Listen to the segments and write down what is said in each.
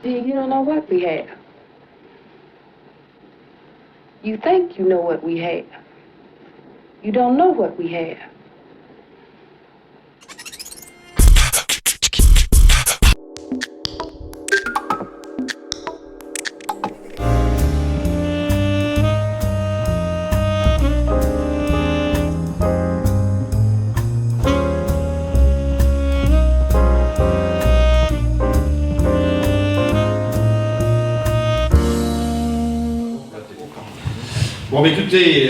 Steve, you don't know what we have. You think you know what we have. You don't know what we have. Bon, écoutez,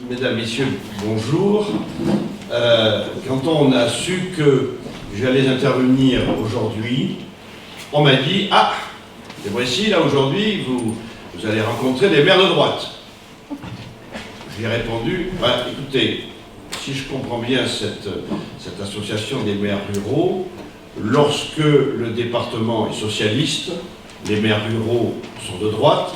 mesdames, messieurs, bonjour. Quand on a su que j'allais intervenir aujourd'hui, on m'a dit « Ah, c'est voici, là, aujourd'hui, vous allez rencontrer des maires de droite. » Je lui ai répondu bah, « Écoutez, si je comprends bien cette association des maires ruraux, lorsque le département est socialiste, les maires ruraux sont de droite,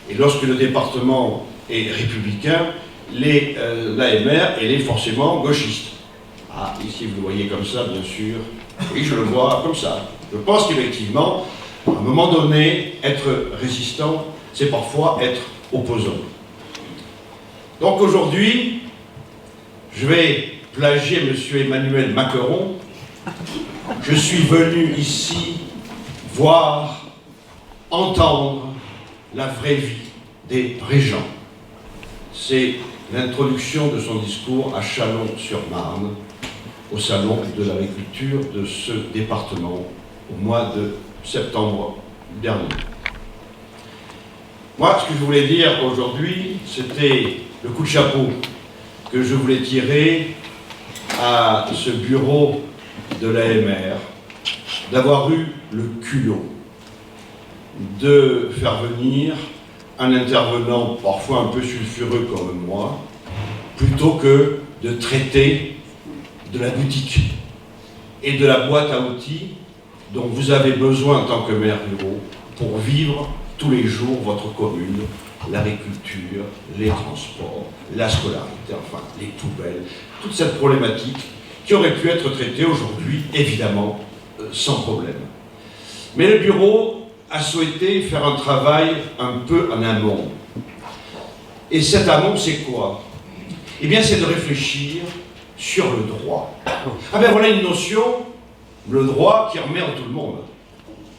et lorsque le département est républicain, l'AMR, elle est forcément gauchiste. » Ah, ici vous le voyez comme ça, bien sûr. Oui, je le vois comme ça. Je pense qu'effectivement, à un moment donné, être résistant, c'est parfois être opposant. Donc aujourd'hui, je vais plagier M. Emmanuel Macron. Je suis venu ici voir, entendre la vraie vie des régents. C'est l'introduction de son discours à Châlons-sur-Marne, au salon de l'agriculture de ce département, au mois de septembre dernier. Moi, ce que je voulais dire aujourd'hui, c'était le coup de chapeau que je voulais tirer à ce bureau de l'AMR, d'avoir eu le culot de faire venir un intervenant parfois un peu sulfureux comme moi, plutôt que de traiter de la boutique et de la boîte à outils dont vous avez besoin en tant que maire ruraux pour vivre tous les jours votre commune, l'agriculture, les transports, la scolarité, enfin les poubelles, toute cette problématique qui aurait pu être traitée aujourd'hui, évidemment, sans problème. Mais le bureau a souhaité faire un travail un peu en amont. Et cet amont, c'est quoi? Eh bien, c'est de réfléchir sur le droit. Ah ben voilà une notion, le droit, qui emmerde tout le monde.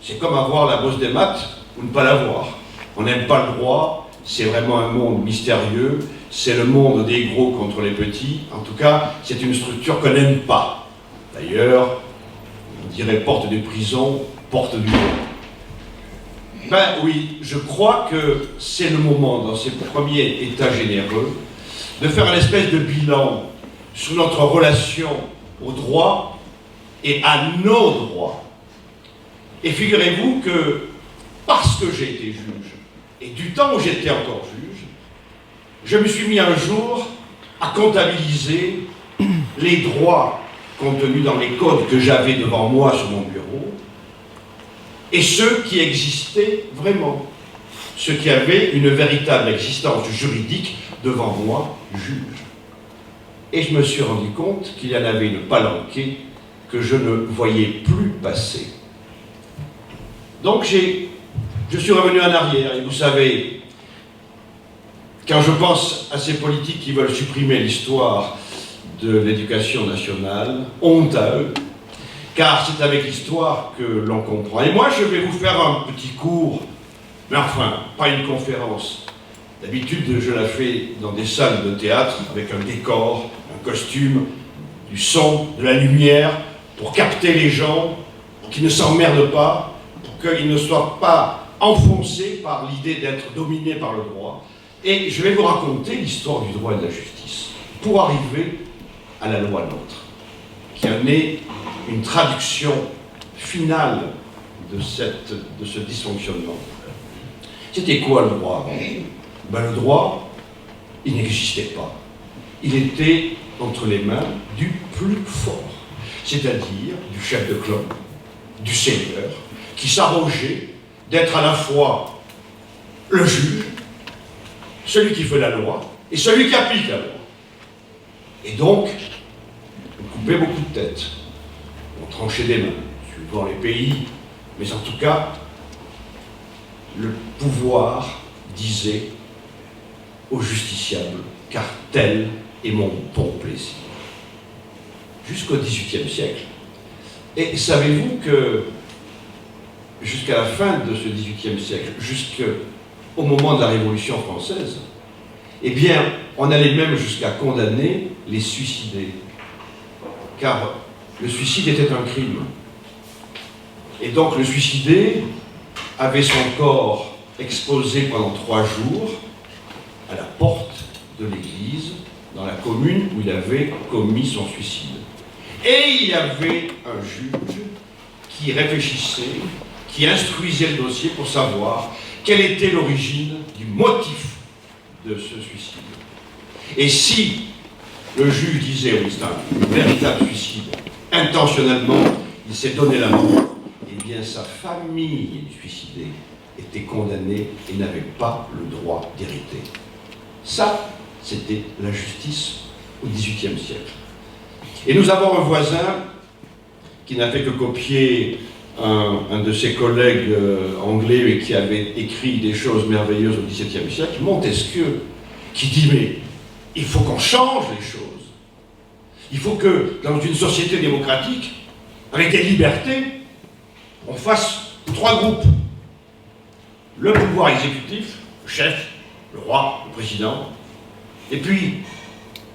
C'est comme avoir la bosse des maths ou ne pas l'avoir. On n'aime pas le droit, c'est vraiment un monde mystérieux, c'est le monde des gros contre les petits. En tout cas, c'est une structure qu'on n'aime pas. D'ailleurs, on dirait porte des prisons, porte du monde. Ben oui, je crois que c'est le moment, dans ces premiers états généreux, de faire une espèce de bilan sur notre relation au droit et à nos droits. Et figurez-vous que, parce que j'ai été juge, et du temps où j'étais encore juge, je me suis mis un jour à comptabiliser les droits contenus dans les codes que j'avais devant moi sur mon bureau, et ceux qui existaient vraiment, ceux qui avaient une véritable existence juridique devant moi, juge. Et je me suis rendu compte qu'il y en avait une palanquée que je ne voyais plus passer. Donc je suis revenu en arrière, et vous savez, quand je pense à ces politiques qui veulent supprimer l'histoire de l'éducation nationale, honte à eux, car c'est avec l'histoire que l'on comprend. Et moi, je vais vous faire un petit cours, mais enfin, pas une conférence. D'habitude, je la fais dans des salles de théâtre, avec un décor, un costume, du son, de la lumière, pour capter les gens, pour qu'ils ne s'emmerdent pas, pour qu'ils ne soient pas enfoncés par l'idée d'être dominés par le droit. Et je vais vous raconter l'histoire du droit et de la justice, pour arriver à la loi NOTRe, qui en est une traduction finale de ce dysfonctionnement. C'était quoi le droit? Ben, le droit, il n'existait pas. Il était entre les mains du plus fort, c'est-à-dire du chef de clan, du seigneur, qui s'arrogeait d'être à la fois le juge, celui qui fait la loi, et celui qui applique la loi. Et donc, on coupait beaucoup de têtes. On tranchait des mains, suivant les pays, mais en tout cas, le pouvoir disait au justiciable, car tel est mon bon plaisir. Jusqu'au XVIIIe siècle. Et savez-vous que jusqu'à la fin de ce XVIIIe siècle, jusqu'au moment de la Révolution française, eh bien, on allait même jusqu'à condamner les suicidés. Car le suicide était un crime. Et donc le suicidé avait son corps exposé pendant 3 jours à la porte de l'église, dans la commune où il avait commis son suicide. Et il y avait un juge qui réfléchissait, qui instruisait le dossier pour savoir quelle était l'origine du motif de ce suicide. Et si le juge disait, oui, c'est un véritable suicide, intentionnellement, il s'est donné la mort, eh bien sa famille suicidée était condamnée et n'avait pas le droit d'hériter. Ça, c'était la justice au XVIIIe siècle. Et nous avons un voisin qui n'a fait que copier un de ses collègues anglais et qui avait écrit des choses merveilleuses au XVIIe siècle, Montesquieu, qui dit, mais il faut qu'on change les choses. Il faut que, dans une société démocratique, avec des libertés, on fasse 3 groupes. Le pouvoir exécutif, le chef, le roi, le président, et puis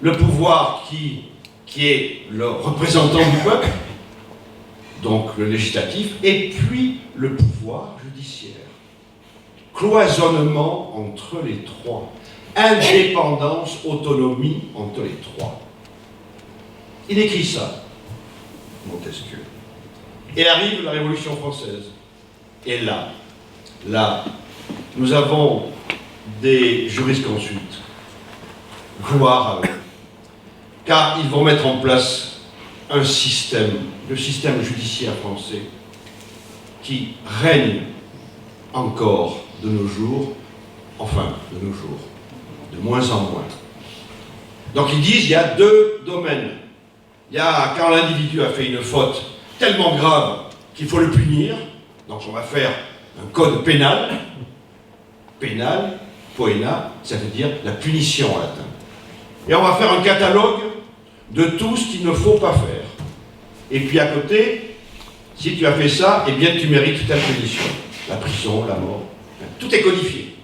le pouvoir qui est le représentant du peuple, donc le législatif, et puis le pouvoir judiciaire. Cloisonnement entre les 3. Indépendance, autonomie entre les 3. Il écrit ça, Montesquieu. Et arrive la Révolution française. Et là, nous avons des jurisconsultes. Gloire à eux. Car ils vont mettre en place un système, le système judiciaire français, qui règne encore de nos jours, enfin, de nos jours, de moins en moins. Donc ils disent, il y a 2 domaines. Il y a quand l'individu a fait une faute tellement grave qu'il faut le punir, donc on va faire un code pénal, poena, ça veut dire la punition en latin. Et on va faire un catalogue de tout ce qu'il ne faut pas faire. Et puis à côté, si tu as fait ça, eh bien tu mérites telle punition. La prison, la mort, tout est codifié.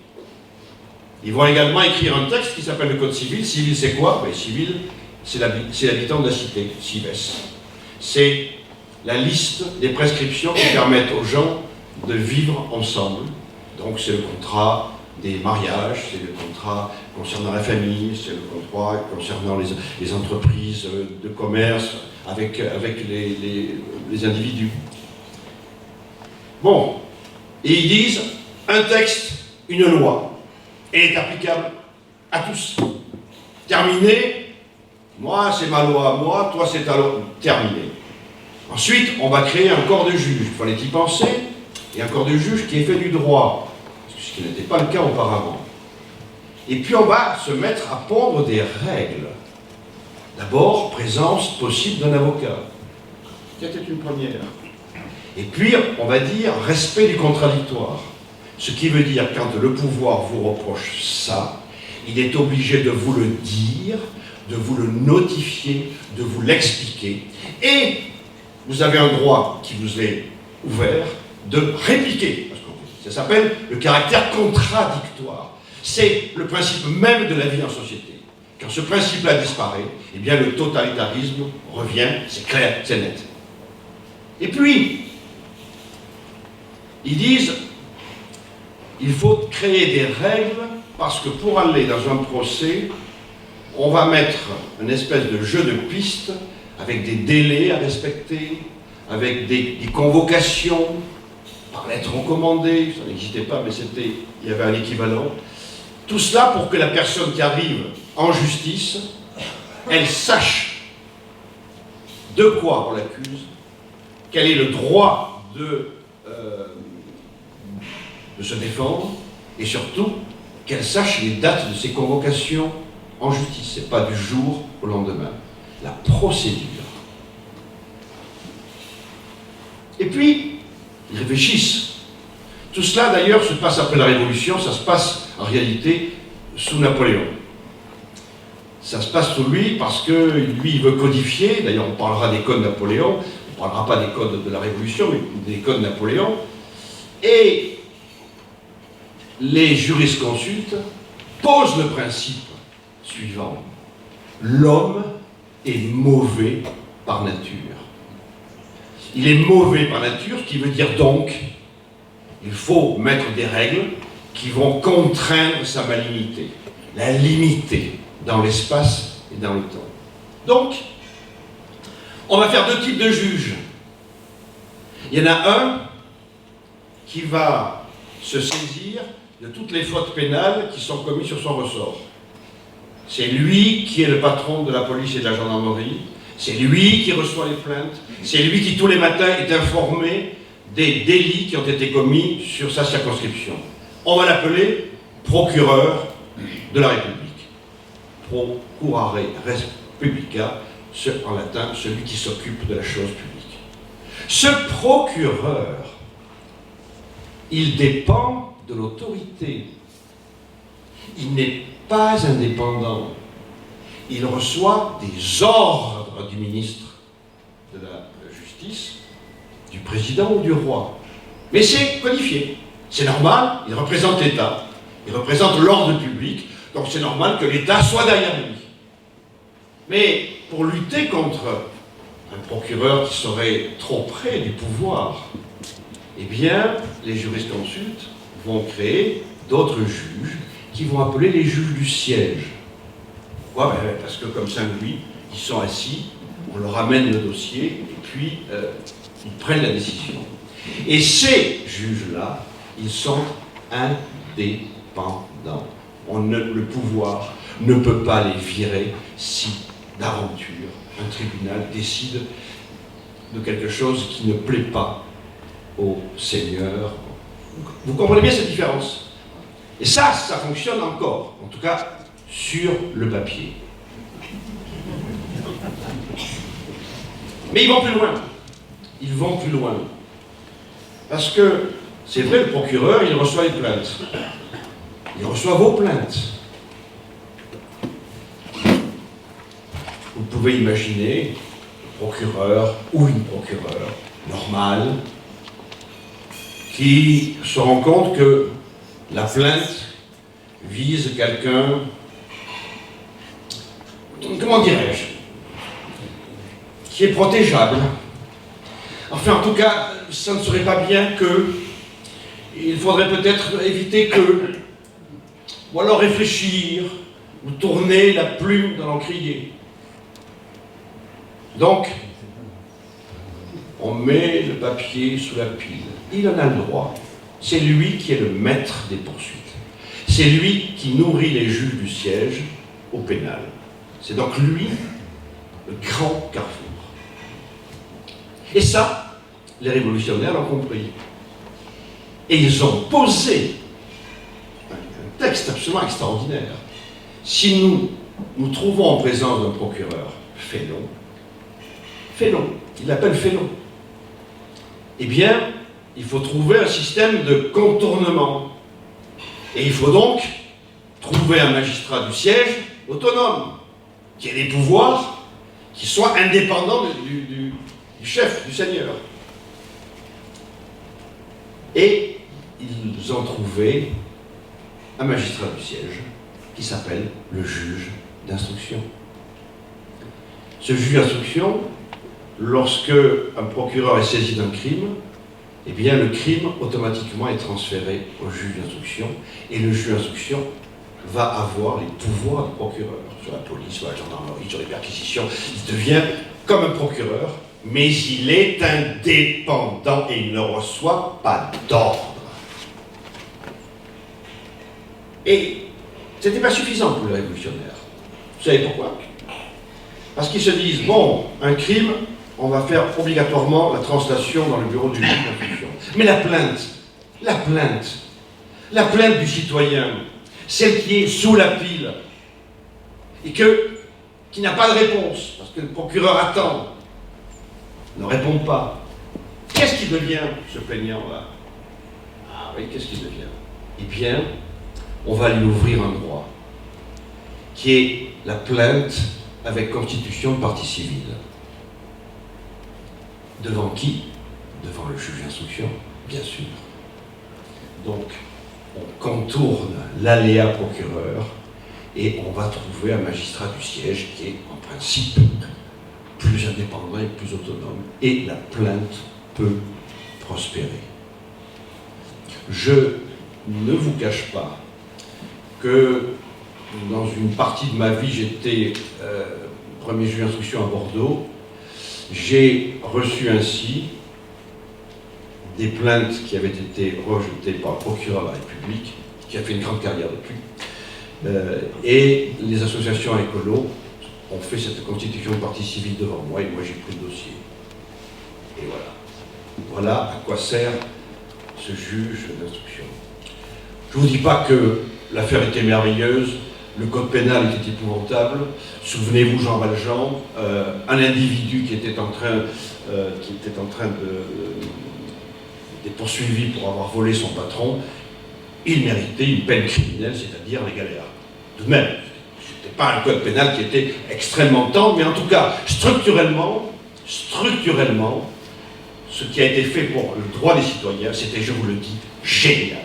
Ils vont également écrire un texte qui s'appelle le Code civil. Civil, c'est quoi? Ben, civil, c'est l'habitant de la cité, cives. C'est la liste des prescriptions qui permettent aux gens de vivre ensemble. Donc c'est le contrat des mariages, c'est le contrat concernant la famille, c'est le contrat concernant les entreprises de commerce avec les individus. Bon, et ils disent, un texte, une loi, est applicable à tous. Terminé, moi c'est ma loi à moi, toi c'est ta loi, terminé. Ensuite, on va créer un corps de juges, il fallait y penser, et un corps de juges qui est fait du droit, ce qui n'était pas le cas auparavant. Et puis on va se mettre à pondre des règles. D'abord, présence possible d'un avocat, qui était une première. Et puis, on va dire respect du contradictoire. Ce qui veut dire, quand le pouvoir vous reproche ça, il est obligé de vous le dire, de vous le notifier, de vous l'expliquer. Et vous avez un droit qui vous est ouvert de répliquer. Parce que ça s'appelle le caractère contradictoire. C'est le principe même de la vie en société. Quand ce principe-là disparaît, eh bien le totalitarisme revient, c'est clair, c'est net. Et puis, ils disent, il faut créer des règles, parce que pour aller dans un procès, on va mettre une espèce de jeu de piste, avec des délais à respecter, avec des convocations, par lettre recommandée, ça n'existait pas, mais il y avait un équivalent. Tout cela pour que la personne qui arrive en justice, elle sache de quoi on l'accuse, quel est le droit de se défendre, et surtout, qu'elle sache les dates de ses convocations en justice. Ce n'est pas du jour au lendemain. La procédure. Et puis, ils réfléchissent. Tout cela, d'ailleurs, se passe après la Révolution, ça se passe en réalité sous Napoléon. Ça se passe sous lui parce que lui, il veut codifier, d'ailleurs on parlera des codes de Napoléon, on ne parlera pas des codes de la Révolution, mais des codes de Napoléon, et les jurisconsultes posent le principe suivant: l'homme est mauvais par nature. Il est mauvais par nature, ce qui veut dire donc il faut mettre des règles qui vont contraindre sa malignité, la limiter dans l'espace et dans le temps. Donc, on va faire deux types de juges. Il y en a un qui va se saisir de toutes les fautes pénales qui sont commises sur son ressort. C'est lui qui est le patron de la police et de la gendarmerie, c'est lui qui reçoit les plaintes, c'est lui qui tous les matins est informé des délits qui ont été commis sur sa circonscription. On va l'appeler procureur de la République. Procurare res publica, en latin, celui qui s'occupe de la chose publique. Ce procureur, il dépend de l'autorité. Il n'est pas indépendant. Il reçoit des ordres du ministre de la Justice, du président ou du roi. Mais c'est codifié. C'est normal, il représente l'État, il représente l'ordre public, donc c'est normal que l'État soit derrière lui. Mais pour lutter contre un procureur qui serait trop près du pouvoir, eh bien, les jurisconsultes vont créer d'autres juges qui vont appeler les juges du siège. Pourquoi? Parce que comme Saint-Louis, ils sont assis, on leur amène le dossier, et puis ils prennent la décision. Et ces juges-là, ils sont indépendants. Le pouvoir ne peut pas les virer si, d'aventure, un tribunal décide de quelque chose qui ne plaît pas au Seigneur. Vous comprenez bien cette différence? Et ça fonctionne encore, en tout cas sur le papier. Mais ils vont plus loin. Ils vont plus loin. Parce que, c'est vrai, le procureur, il reçoit les plaintes. Il reçoit vos plaintes. Vous pouvez imaginer un procureur ou une procureure normale qui se rend compte que la plainte vise quelqu'un, comment dirais-je, qui est protégeable. Enfin, en tout cas, ça ne serait pas bien que, il faudrait peut-être éviter que, ou alors réfléchir, ou tourner la plume dans l'encrier. Donc, on met le papier sous la pile. Il en a le droit. C'est lui qui est le maître des poursuites. C'est lui qui nourrit les juges du siège au pénal. C'est donc lui, le grand carrefour. Et ça, les révolutionnaires l'ont compris. Et ils ont posé un texte absolument extraordinaire. Si nous trouvons en présence d'un procureur félon, il l'appelle félon, eh bien, il faut trouver un système de contournement. Et il faut donc trouver un magistrat du siège autonome, qui ait des pouvoirs, qui soit indépendant du chef, du seigneur. Et ils ont trouvé un magistrat du siège qui s'appelle le juge d'instruction. Ce juge d'instruction, lorsque un procureur est saisi d'un crime, eh bien le crime automatiquement est transféré au juge d'instruction et le juge d'instruction va avoir les pouvoirs du procureur sur la police, sur la gendarmerie, sur les perquisitions. Il devient comme un procureur, mais il est indépendant et il ne reçoit pas d'ordre. Et ce n'était pas suffisant pour les révolutionnaires. Vous savez pourquoi? Parce qu'ils se disent, bon, un crime, on va faire obligatoirement la translation dans le bureau du juge d'instruction. Mais la plainte du citoyen, celle qui est sous la pile, et qui n'a pas de réponse, parce que le procureur attend, ne répond pas. Qu'est-ce qui devient ce plaignant-là? Ah oui, qu'est-ce qu'il devient? Eh bien, on va lui ouvrir un droit, qui est la plainte avec constitution de partie civile. Devant qui? Devant le juge d'instruction, bien sûr. Donc, on contourne l'aléa procureur et on va trouver un magistrat du siège qui est, en principe, plus indépendant et plus autonome. Et la plainte peut prospérer. Je ne vous cache pas que dans une partie de ma vie, j'étais premier juge d'instruction à Bordeaux. J'ai reçu ainsi des plaintes qui avaient été rejetées par le procureur de la République, qui a fait une grande carrière depuis. Et les associations écolos ont fait cette constitution de partie civile devant moi, et moi j'ai pris le dossier. Et voilà. Voilà à quoi sert ce juge d'instruction. Je ne vous dis pas que l'affaire était merveilleuse, le code pénal était épouvantable. Souvenez-vous Jean Valjean, un individu qui était en train d'être poursuivi pour avoir volé son patron, il méritait une peine criminelle, c'est-à-dire les galères. Tout de même, ce n'était pas un code pénal qui était extrêmement tendre, mais en tout cas, structurellement, ce qui a été fait pour le droit des citoyens, c'était, je vous le dis, génial.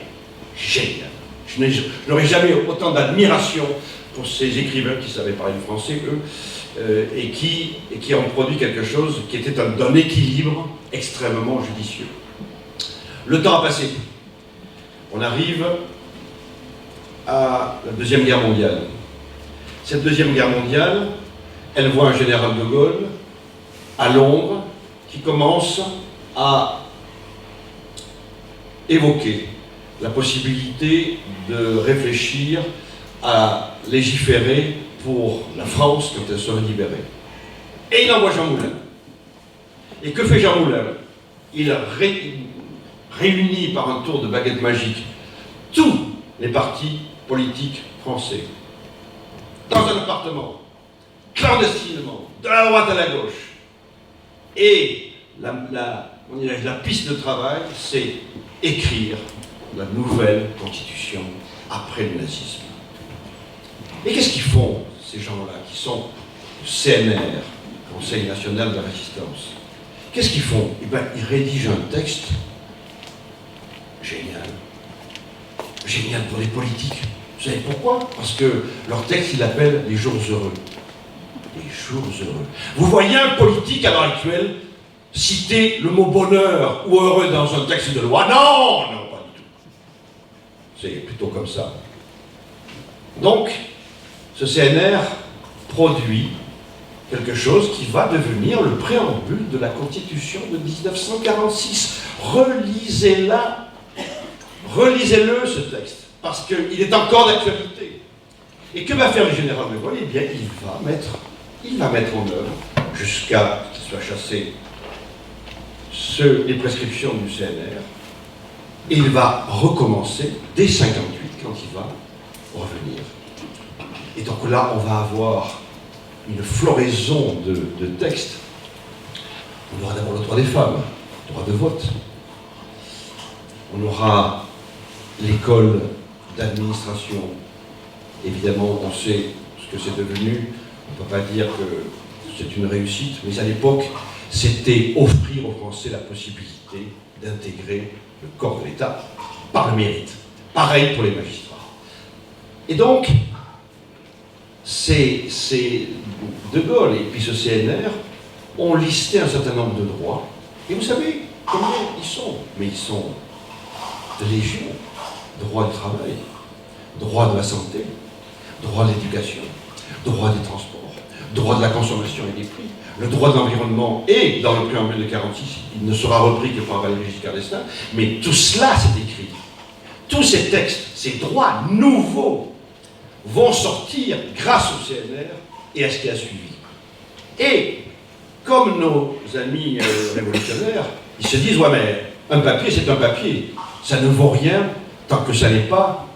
Génial. Je n'aurais jamais autant d'admiration pour ces écrivains qui savaient parler le français, eux, et qui ont produit quelque chose qui était d'un équilibre extrêmement judicieux. Le temps a passé. On arrive à la Deuxième Guerre mondiale. Cette Deuxième Guerre mondiale, elle voit un général de Gaulle à Londres qui commence à évoquer la possibilité de réfléchir à légiférer pour la France quand elle serait libérée. Et il envoie Jean Moulin. Et que fait Jean Moulin? Il réunit par un tour de baguette magique tous les partis politiques français dans un appartement, clandestinement, de la droite à la gauche. Et la piste de travail, c'est écrire la nouvelle constitution après le nazisme. Et qu'est-ce qu'ils font, ces gens-là, qui sont le CNR, Conseil national de la résistance? Qu'est-ce qu'ils font? Eh bien, ils rédigent un texte génial. Génial pour les politiques. Vous savez pourquoi? Parce que leur texte, ils l'appellent les jours heureux. Les jours heureux. Vous voyez un politique à l'heure actuelle citer le mot bonheur ou heureux dans un texte de loi? Non, non, pas du tout. C'est plutôt comme ça. Donc, ce CNR produit quelque chose qui va devenir le préambule de la Constitution de 1946. Relisez-la. Relisez-le, ce texte, parce qu'il est encore d'actualité. Et que va faire le général de Gaulle? Eh bien, il va mettre en œuvre, jusqu'à ce qu'il soit chassé, les prescriptions du CNR, et il va recommencer dès 1958, quand il va revenir. Et donc là, on va avoir une floraison de textes. On aura d'abord le droit des femmes, le droit de vote. On aura l'école d'administration. Évidemment, on sait ce que c'est devenu. On ne peut pas dire que c'est une réussite, mais à l'époque, c'était offrir aux Français la possibilité d'intégrer le corps de l'État par le mérite. Pareil pour les magistrats. Et donc, c'est De Gaulle et puis ce CNR ont listé un certain nombre de droits. Et vous savez combien ils sont? Mais ils sont légion. Droit du travail, droit de la santé, droit de l'éducation, droit des transports, droit de la consommation et des prix, le droit de l'environnement, et dans le préambule de 1946, il ne sera repris que par Valéry Giscard d'Estaing, mais tout cela c'est écrit. Tous ces textes, ces droits nouveaux vont sortir grâce au CNR et à ce qui a suivi. Et comme nos amis révolutionnaires, ils se disent, ouais mais un papier c'est un papier, ça ne vaut rien tant que ça n'est pas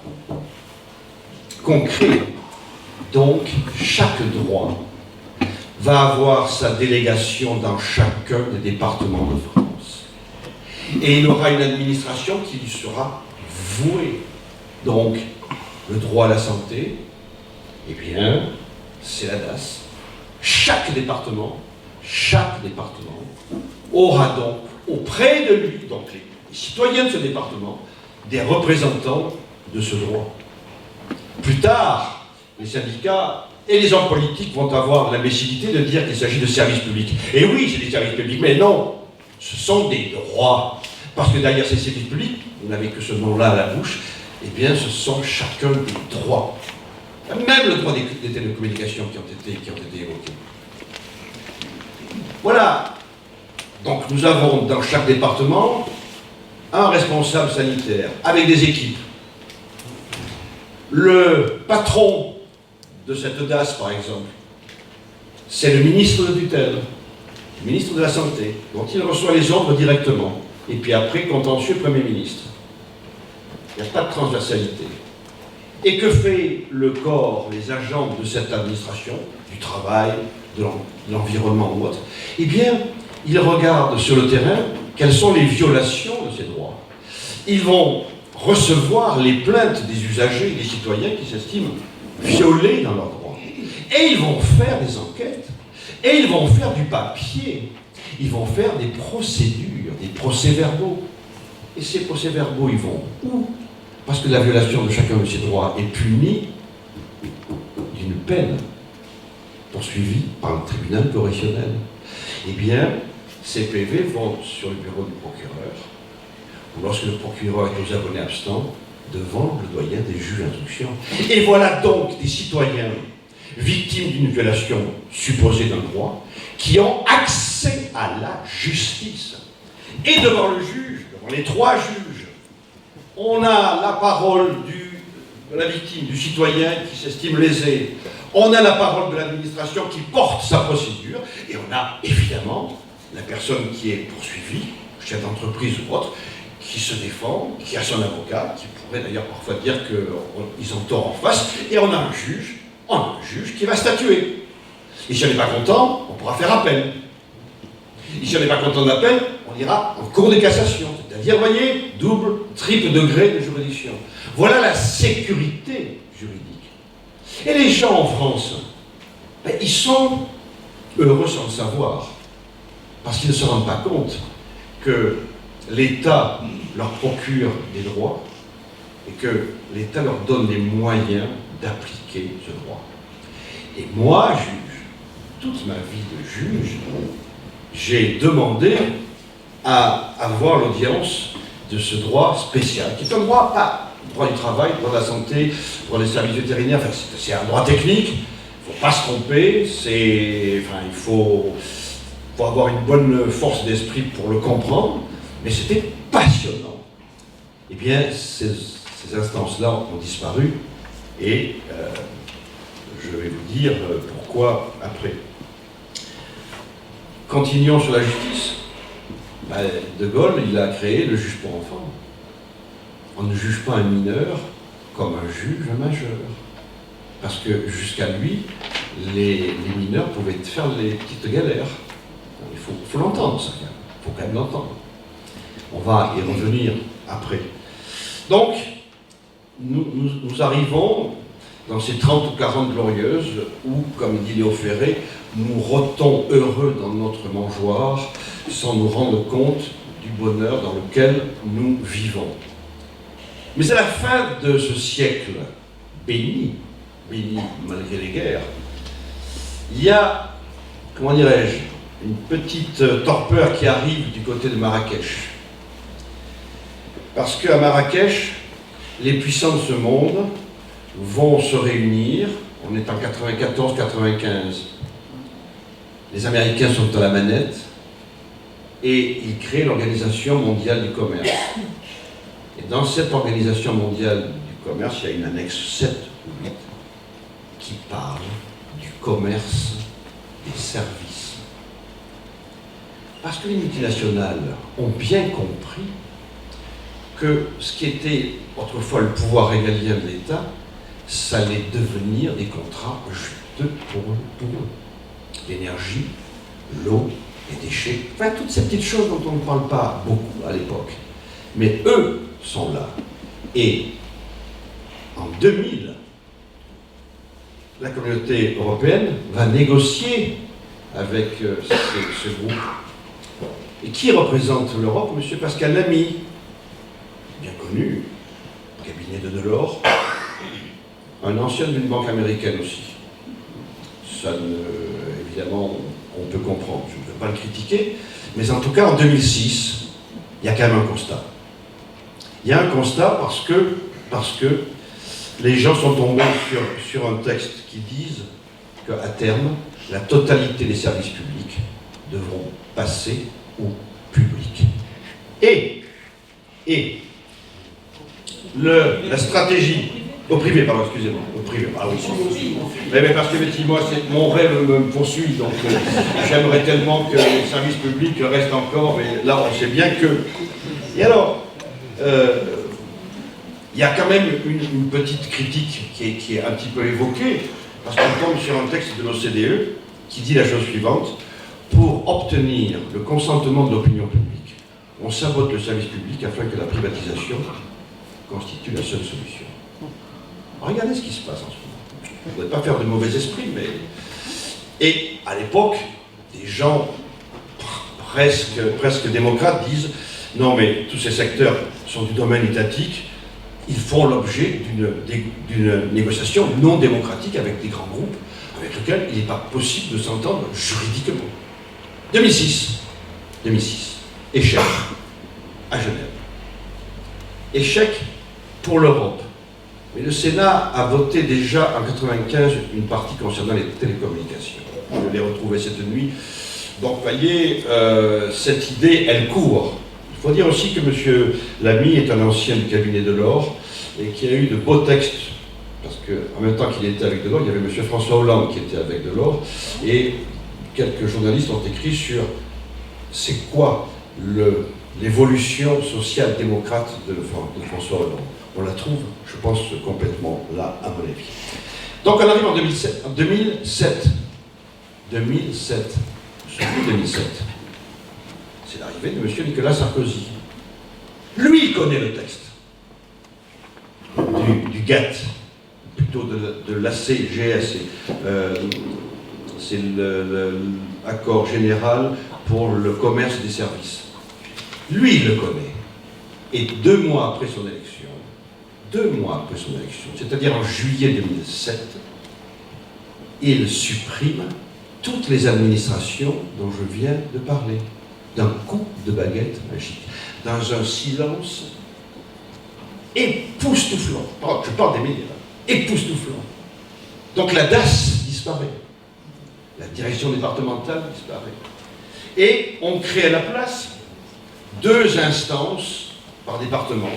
concret. Donc, chaque droit va avoir sa délégation dans chacun des départements de France. Et il aura une administration qui lui sera vouée. Donc, le droit à la santé, eh bien, c'est la DAS. Chaque département aura donc auprès de lui, donc les citoyens de ce département, des représentants de ce droit. Plus tard, les syndicats et les hommes politiques vont avoir l'imbécilité de dire qu'il s'agit de services publics. Et oui, c'est des services publics, mais non, ce sont des droits. Parce que derrière ces services publics, vous n'avez que ce nom-là à la bouche, eh bien, ce sont chacun des droits. Même le droit des télécommunications qui ont été évoqués. Voilà. Donc nous avons dans chaque département un responsable sanitaire avec des équipes. Le patron de cette DAS, par exemple, c'est le ministre de tutelle, le ministre de la Santé, dont il reçoit les ordres directement. Et puis après, contentieux Premier ministre. Il n'y a pas de transversalité. Et que fait le corps, les agents de cette administration, du travail, de l'environnement ou autre? Eh bien, ils regardent sur le terrain quelles sont les violations de ces droits. Ils vont recevoir les plaintes des usagers et des citoyens qui s'estiment violés dans leurs droits. Et ils vont faire des enquêtes. Et ils vont faire du papier. Ils vont faire des procédures, des procès-verbaux. Et ces procès-verbaux, ils vont où? Parce que la violation de chacun de ces droits est punie d'une peine poursuivie par le tribunal correctionnel. Eh bien, ces PV vont sur le bureau du procureur, ou lorsque le procureur est aux abonnés abstents, devant le doyen des juges d'instruction. Et voilà donc des citoyens victimes d'une violation supposée d'un droit, qui ont accès à la justice. Et devant le juge, devant les trois juges, on a la parole de la victime, du citoyen qui s'estime lésé. On a la parole de l'administration qui porte sa procédure. Et on a évidemment la personne qui est poursuivie, chef d'entreprise ou autre, qui se défend, qui a son avocat, qui pourrait d'ailleurs parfois dire qu'ils ont tort en face. Et on a un juge qui va statuer. Et si on n'est pas content, on pourra faire appel. Et si on n'est pas content d'appel, on ira en cour de cassation. C'est-à-dire, voyez, double, triple degré de juridiction. Voilà la sécurité juridique. Et les gens en France, ils sont heureux sans le savoir, parce qu'ils ne se rendent pas compte que l'État leur procure des droits et que l'État leur donne les moyens d'appliquer ce droit. Et moi, juge, toute ma vie de juge, j'ai demandé à avoir l'audience de ce droit spécial, qui est un droit, pas le droit du travail, le droit de la santé, le droit des services vétérinaires, enfin, c'est un droit technique, il ne faut pas se tromper, il faut avoir une bonne force d'esprit pour le comprendre, mais c'était passionnant. Eh bien, ces instances-là ont disparu, et je vais vous dire pourquoi après. Continuons sur la justice. De Gaulle, il a créé le juge pour enfants. On ne juge pas un mineur comme un juge majeur. Parce que jusqu'à lui, les mineurs pouvaient faire les petites galères. Il faut l'entendre, ça. Il faut quand même l'entendre. On va y revenir après. Donc, nous arrivons dans ces 30 ou 40 glorieuses où, comme dit Léo Ferré, nous rôtons heureux dans notre mangeoire sans nous rendre compte du bonheur dans lequel nous vivons. Mais à la fin de ce siècle béni malgré les guerres, il y a, comment dirais-je, une petite torpeur qui arrive du côté de Marrakech. Parce qu'à Marrakech, les puissants de ce monde vont se réunir, on est en 94-95, les Américains sont à la manette, et ils créent l'Organisation mondiale du commerce. Et dans cette Organisation mondiale du commerce, il y a une annexe 7 ou 8 qui parle du commerce des services. Parce que les multinationales ont bien compris que ce qui était autrefois le pouvoir régalien de l'État, ça allait devenir des contrats juteux pour eux. L'énergie, l'eau, les déchets, enfin toutes ces petites choses dont on ne parle pas beaucoup à l'époque. Mais eux sont là. Et en 2000, la communauté européenne va négocier avec ce groupe. Et qui représente l'Europe? Monsieur Pascal Lamy, bien connu, cabinet de Delors, un ancien d'une banque américaine aussi. Ça, évidemment, on peut comprendre, je ne veux pas le critiquer, mais en tout cas, en 2006, il y a quand même un constat. Il y a un constat parce que les gens sont tombés sur un texte qui disent qu'à terme, la totalité des services publics devront passer au public. Et la stratégie, au privé, pardon, excusez-moi, au privé, ah oui, mais parce qu'effectivement, mon rêve me poursuit, donc j'aimerais tellement que les services publics restent encore, mais là, on sait bien que... Et alors, il y a quand même une petite critique qui est un petit peu évoquée, parce qu'on tombe sur un texte de l'OCDE qui dit la chose suivante: pour obtenir le consentement de l'opinion publique, on sabote le service public afin que la privatisation constitue la seule solution. Regardez ce qui se passe en ce moment. Je ne voudrais pas faire de mauvais esprit, mais... Et à l'époque, des gens presque démocrates disent « Non, mais tous ces secteurs sont du domaine étatique, ils font l'objet d'une négociation non démocratique avec des grands groupes avec lesquels il n'est pas possible de s'entendre juridiquement. » 2006, échec à Genève. Échec pour l'Europe. Mais le Sénat a voté déjà en 1995 une partie concernant les télécommunications. Je l'ai retrouvée cette nuit. Donc, voyez, cette idée, elle court. Il faut dire aussi que M. Lamy est un ancien du cabinet Delors et qui a eu de beaux textes, parce qu'en même temps qu'il était avec Delors, il y avait M. François Hollande qui était avec Delors, et quelques journalistes ont écrit sur c'est quoi l'évolution social-démocrate de François Hollande. On la trouve, je pense, complètement là, à mon avis. Donc on arrive en 2007. 2007. C'est l'arrivée de M. Nicolas Sarkozy. Lui, il connaît le texte du GATT, plutôt de l'ACGS. C'est l'accord général pour le commerce des services. Lui, il le connaît. Et 2 mois après son élection, c'est-à-dire en juillet 2007, il supprime toutes les administrations dont je viens de parler, d'un coup de baguette magique, dans un silence époustouflant. Je parle des médias, époustouflant. Donc la DAS disparaît, la direction départementale disparaît, et on crée à la place 2 instances par département.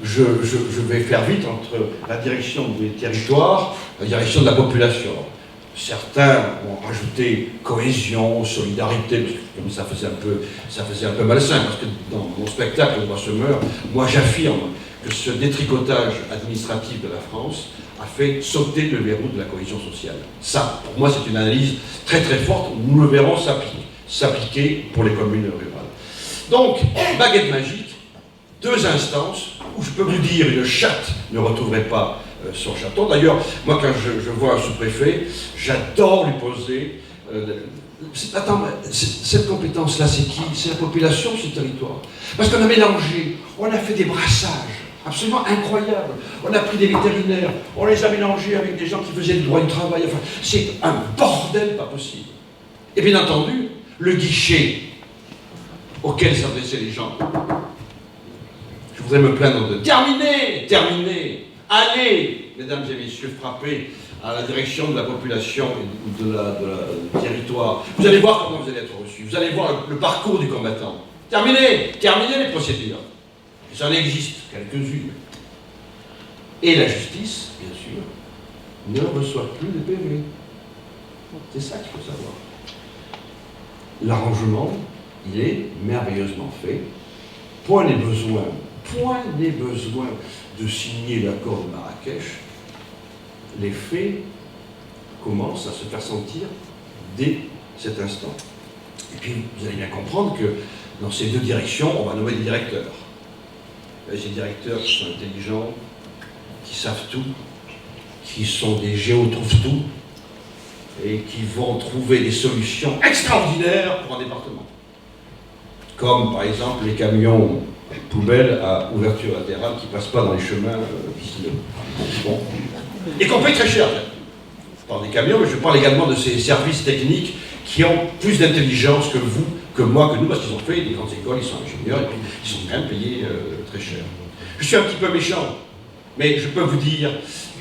Je vais faire vite entre la direction des territoires et la direction de la population. Certains ont rajouté cohésion, solidarité, parce que comme ça faisait un peu malsain, parce que dans mon spectacle, Le Roi se meurt, moi j'affirme que ce détricotage administratif de la France a fait sauter le verrou de la cohésion sociale. Ça, pour moi, c'est une analyse très très forte, nous le verrons s'appliquer pour les communes rurales. Donc, baguette magique, 2 instances, où je peux vous dire, une chatte ne retrouverait pas son chaton. D'ailleurs, moi, quand je vois un sous-préfet, j'adore lui poser... attends, cette compétence-là, c'est qui? C'est la population, ce territoire. Parce qu'on a mélangé, on a fait des brassages absolument incroyables. On a pris des vétérinaires, on les a mélangés avec des gens qui faisaient le droit du travail. Enfin, c'est un bordel pas possible. Et bien entendu, le guichet auquel s'adressaient les gens, je voudrais me plaindre de terminer, allez, mesdames et messieurs, frapper à la direction de la population et de la territoire. Vous allez voir comment vous allez être reçus. Vous allez voir le parcours du combattant. Terminez les procédures. Et ça en existe quelques-unes. Et la justice, bien sûr, ne reçoit plus de PV. C'est ça qu'il faut savoir. L'arrangement, il est merveilleusement fait. Point n'est besoin de signer l'accord de Marrakech. Les faits commencent à se faire sentir dès cet instant. Et puis, vous allez bien comprendre que dans ces deux directions, on va nommer des directeurs. Ces directeurs qui sont intelligents, qui savent tout, qui sont des géo-trouve-tout, et qui vont trouver des solutions extraordinaires pour un département. Comme, par exemple, les camions poubelles à ouverture latérale qui ne passent pas dans les chemins vicieux. Bon. Et qu'on paye très cher. Je parle des camions, mais je parle également de ces services techniques qui ont plus d'intelligence que vous, que moi, que nous, parce qu'ils ont fait des grandes écoles, ils sont ingénieurs, et puis ils sont quand même payés très cher. Je suis un petit peu méchant, mais je peux vous dire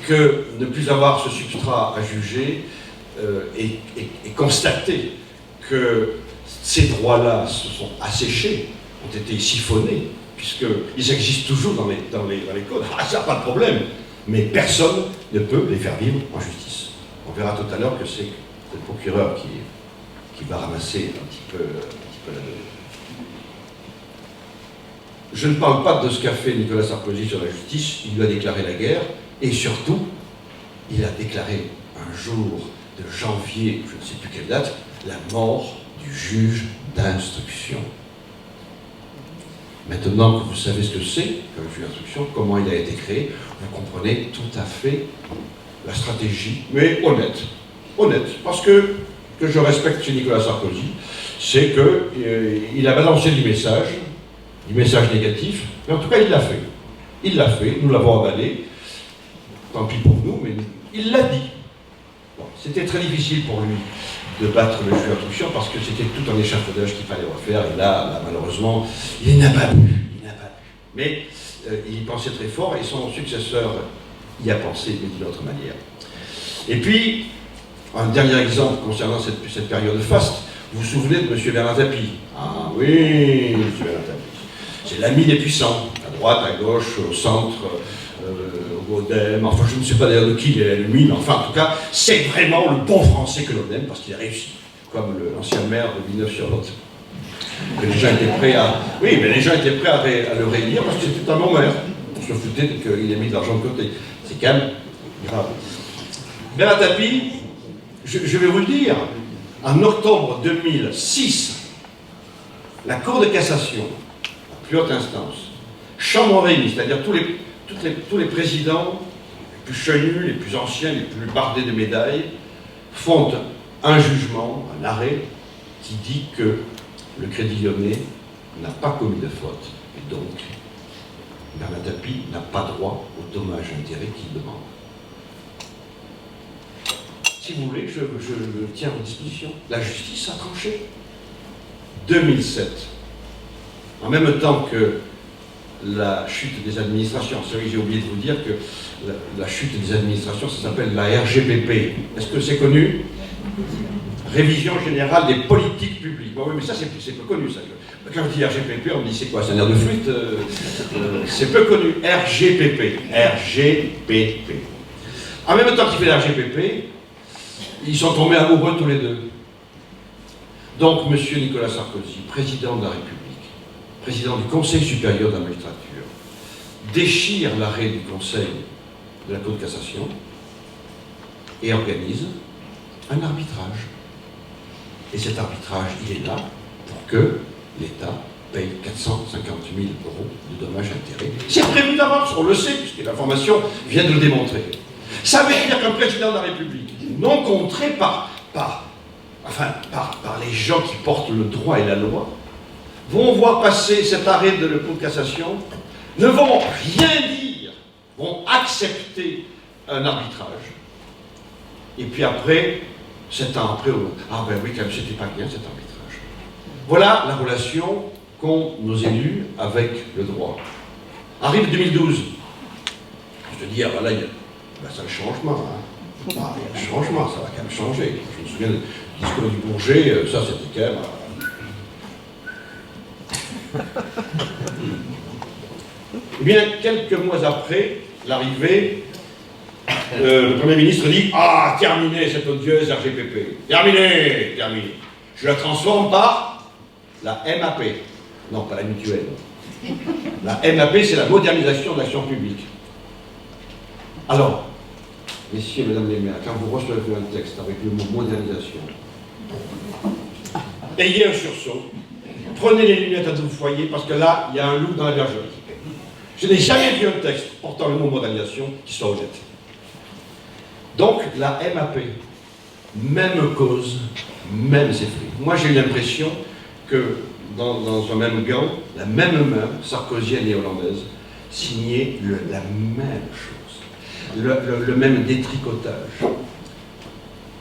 que ne plus avoir ce substrat à juger et constater que ces droits-là se sont asséchés, ont été siphonnés, puisqu'ils existent toujours dans les codes. Ah, ça n'a pas de problème, mais personne ne peut les faire vivre en justice. On verra tout à l'heure que c'est le procureur qui va ramasser un petit peu la donnée. Je ne parle pas de ce qu'a fait Nicolas Sarkozy sur la justice, il lui a déclaré la guerre, et surtout, il a déclaré un jour de janvier, je ne sais plus quelle date, la mort du juge d'instruction. Maintenant que vous savez ce que c'est, le juge d'instruction, comment il a été créé, vous comprenez tout à fait la stratégie, mais honnête. Honnête, parce que je respecte chez Nicolas Sarkozy, c'est qu'il a balancé du message négatif, mais en tout cas il l'a fait. Il l'a fait, nous l'avons avalé, tant pis pour nous, mais il l'a dit. Bon, c'était très difficile pour lui de battre le juge d'instruction parce que c'était tout un échafaudage qu'il fallait refaire, et là, malheureusement, il n'a pas pu. Mais il y pensait très fort, et son successeur y a pensé, mais d'une autre manière. Et puis, un dernier exemple concernant cette période faste, vous vous souvenez de M. Bernard Tapie? Ah oui, M. Bernard Tapie. C'est l'ami des puissants, à droite, à gauche, au centre, au Modem, enfin je ne sais pas d'ailleurs de qui il est l'ennemi, mais enfin en tout cas, c'est vraiment le bon français que l'on aime parce qu'il a réussi, comme l'ancien maire de Villeneuve-sur-Lot. Que les gens étaient prêts à... Oui, mais les gens étaient prêts à le réélire parce que c'était un bon maire. On se foutait qu'il ait mis de l'argent de côté. C'est quand même grave. Bernard Tapie, je vais vous le dire, en octobre 2006, la Cour de cassation, la plus haute instance, chambre réunie, c'est-à-dire tous les présidents, les plus chenus, les plus anciens, les plus bardés de médailles, font un jugement, un arrêt, qui dit que le Crédit Lyonnais n'a pas commis de faute, et donc Bernard Tapie n'a pas droit aux dommages-intérêts qu'il demande. Si vous voulez, je le tiens à votre disposition. La justice a tranché. 2007. En même temps que la chute des administrations. C'est vrai que j'ai oublié de vous dire que la chute des administrations, ça s'appelle la RGPP. Est-ce que c'est connu? Révision générale des politiques publiques. Bon, oui, mais ça, c'est peu connu, ça. Quand je dis RGPP, on me dit c'est quoi? C'est un air de flûte? C'est peu connu. RGPP. RGPP. En même temps qu'il fait la RGPP, ils sont tombés amoureux tous les deux. Donc, M. Nicolas Sarkozy, président de la République, président du Conseil supérieur de la magistrature, déchire l'arrêt du Conseil de la Cour de cassation et organise un arbitrage. Et cet arbitrage, il est là pour que l'État paye 450 000 € de dommages-intérêts. C'est prévu d'avance, on le sait, puisque l'information vient de le démontrer. Ça veut dire qu'un président de la République, non contré par les gens qui portent le droit et la loi, vont voir passer cet arrêt de la Cour de cassation, ne vont rien dire, vont accepter un arbitrage. Et puis après, 7 ans après, ah ben oui, quand même, c'était pas bien cet arbitrage. Voilà la relation qu'ont nos élus avec le droit. Arrive 2012. Je te dis, ah ben là, c'est un changement. Hein. Ah, il y a un changement, ça va quand même changer. Je me souviens du discours du Bourget, ça c'était quand même... Eh bien, quelques mois après l'arrivée, le Premier ministre dit « Ah, terminé cette odieuse RGPP. Terminé, terminé. Je la transforme par la MAP. Non, pas la mutuelle. La MAP, c'est la modernisation de l'action publique. » Alors, messieurs, mesdames les maires, quand vous recevez un texte avec le mot modernisation, ayez un sursaut, prenez les lunettes à double foyer, parce que là, il y a un loup dans la bergerie. Je n'ai jamais vu un texte portant le mot mondialisation qui soit honnête. Donc, la MAP, même cause, mêmes effets. Moi, j'ai eu l'impression que dans un même gant, la même main, sarkozienne et hollandaise, signait la même chose, le même détricotage.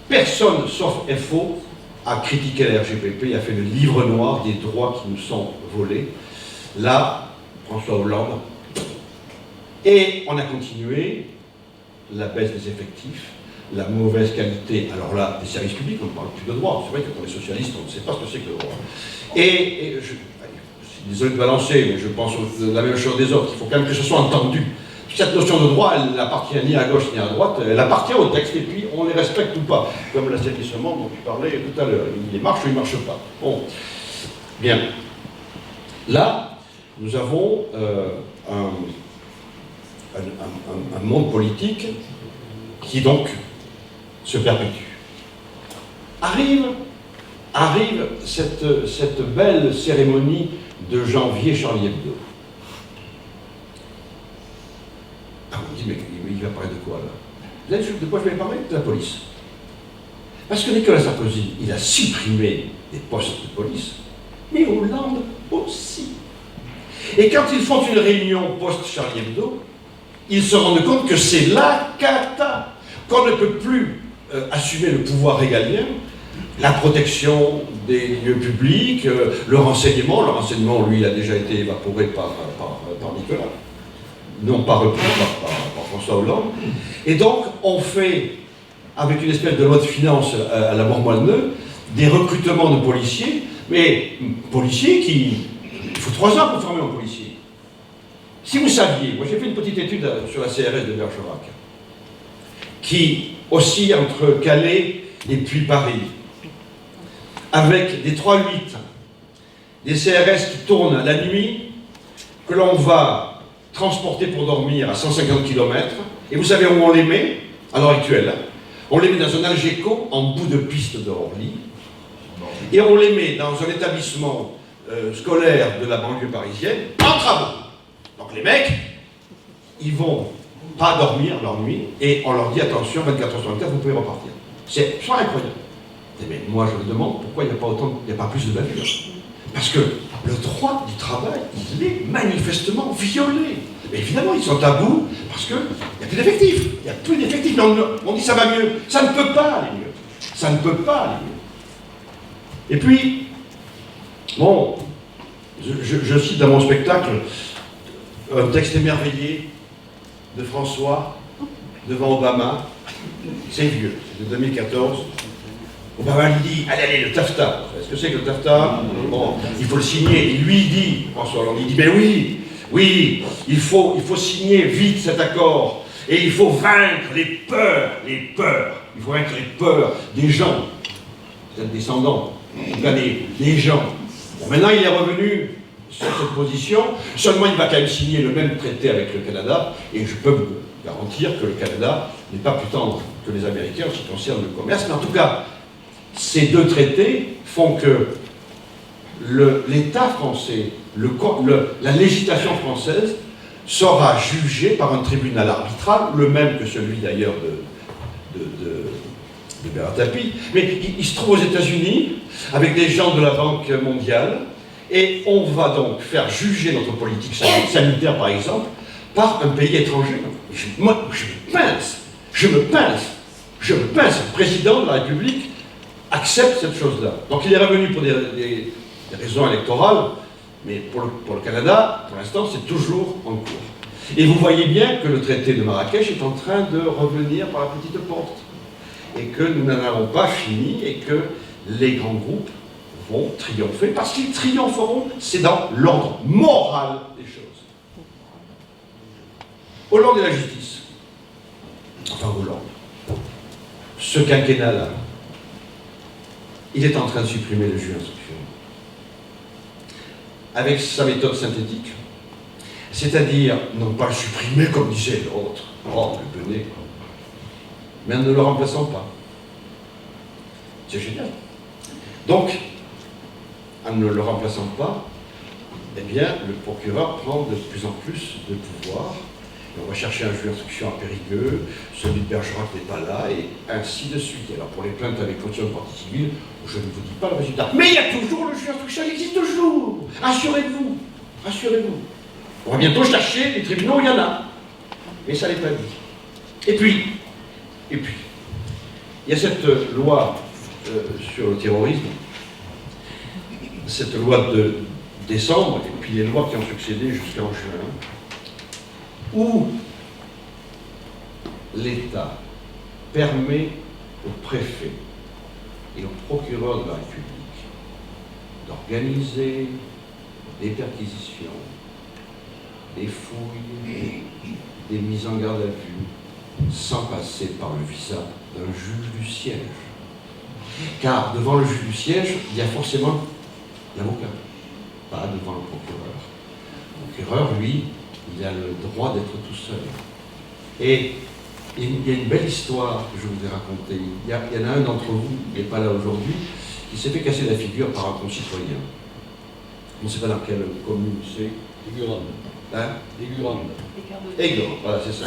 Personne, sauf FO, a critiqué la RGPP, a fait le livre noir des droits qui nous sont volés. Là, François Hollande. Et on a continué la baisse des effectifs, la mauvaise qualité, alors là, des services publics, on ne parle plus de droit. C'est vrai que pour les socialistes, on ne sait pas ce que c'est que le droit. Et je suis désolé de balancer, mais je pense la même chose des autres. Il faut quand même que ce soit entendu. Cette notion de droit, elle n'appartient ni à gauche ni à droite, elle appartient au texte, et puis on les respecte ou pas. Comme l'assainissement dont tu parlais tout à l'heure. Il marche ou il ne marche pas. Bon. Bien. Là, nous avons un monde politique qui donc se perpétue. Arrive cette belle cérémonie de janvier Charlie Hebdo. Ah, on dit, mais il va parler de quoi là? Vous savez de quoi je vais parler? De la police. Parce que Nicolas Sarkozy, il a supprimé des postes de police, mais Hollande aussi. Et quand ils font une réunion post-Charlie Hebdo, ils se rendent compte que c'est la cata, qu'on ne peut plus assumer le pouvoir régalien, la protection des lieux publics, le renseignement, lui, il a déjà été évaporé par Nicolas, non pas repris par François Hollande. Et donc, on fait, avec une espèce de loi de finances à la Mormoineux, des recrutements de policiers, mais policiers qui... Il faut 3 ans pour former un policier. Si vous saviez, moi j'ai fait une petite étude sur la CRS de Bergerac, qui oscille entre Calais et puis Paris, avec des 3-8, des CRS qui tournent la nuit, que l'on va transporter pour dormir à 150 km, et vous savez où on les met, à l'heure actuelle? On les met dans un Algeco en bout de piste de Orly, et on les met dans un établissement scolaire de la banlieue parisienne, en travaux. Donc les mecs, ils vont pas dormir leur nuit, et on leur dit attention, 24 heures sur 24, vous pouvez repartir. C'est incroyable. Mais moi je me demande pourquoi il n'y a pas plus de bavures. Parce que le droit du travail, il est manifestement violé. Mais évidemment, ils sont à bout, parce qu'il n'y a plus d'effectifs. Il n'y a plus d'effectifs. On dit ça va mieux. Ça ne peut pas aller mieux. Ça ne peut pas aller mieux. Et puis, bon, je cite dans mon spectacle un texte émerveillé de François devant Obama. C'est vieux, c'est de 2014. Obama lui dit, allez, le TAFTA. Est-ce que c'est que le TAFTA? Bon, il faut le signer. Il lui dit, François Hollande, il dit, mais oui, il faut signer vite cet accord. Et il faut vaincre les peurs. Il faut vaincre les peurs des gens. Vous êtes descendants, en tout cas des gens. Bon, maintenant, il est revenu sur cette position. Seulement, il va quand même signer le même traité avec le Canada. Et je peux vous garantir que le Canada n'est pas plus tendre que les Américains en ce qui concerne le commerce. Mais en tout cas, ces 2 traités font que l'État français, la législation française, sera jugée par un tribunal arbitral, le même que celui d'ailleurs de Bernard Tapie. Mais il se trouve aux États-Unis, avec des gens de la Banque mondiale, et on va donc faire juger notre politique sanitaire, par exemple, par un pays étranger. Moi, je me pince. Le président de la République accepte cette chose-là. Donc il est revenu pour des raisons électorales, mais pour le Canada, pour l'instant, c'est toujours en cours. Et vous voyez bien que le traité de Marrakech est en train de revenir par la petite porte. Et que nous n'en avons pas fini, et que les grands groupes vont triompher, parce qu'ils triompheront, c'est dans l'ordre moral des choses. Hollande et la justice. Enfin, Hollande. Ce quinquennat-là, il est en train de supprimer le juge d'instruction. Avec sa méthode synthétique. C'est-à-dire, non pas le supprimer comme disait l'autre, le bonnet, mais en ne le remplaçant pas. C'est génial. Donc, en ne le remplaçant pas, eh bien, le procureur prend de plus en plus de pouvoir. Et on va chercher un juge d'instruction à Périgueux, celui de Bergerac n'est pas là, et ainsi de suite. Alors pour les plaintes avec caution de partie civile, je ne vous dis pas le résultat. Mais il y a toujours le juge d'instruction, il existe toujours. Rassurez-vous, rassurez-vous. On va bientôt chercher les tribunaux, il y en a. Mais ça n'est pas dit. Et puis, il y a cette loi sur le terrorisme, cette loi de décembre, et puis les lois qui ont succédé jusqu'en juin, où l'État permet au préfet et au procureur de la République d'organiser des perquisitions, des fouilles, des mises en garde à vue, sans passer par le visa d'un juge du siège. Car devant le juge du siège, il y a forcément l'avocat, pas devant le procureur. Le procureur, lui, il a le droit d'être tout seul. Et il y a une belle histoire que je vous ai racontée. Il y en a un d'entre vous, qui n'est pas là aujourd'hui, qui s'est fait casser la figure par un concitoyen. On ne sait pas dans quelle commune c'est. Aigurande. Hein? Aigurande. Aigurande, voilà, c'est ça.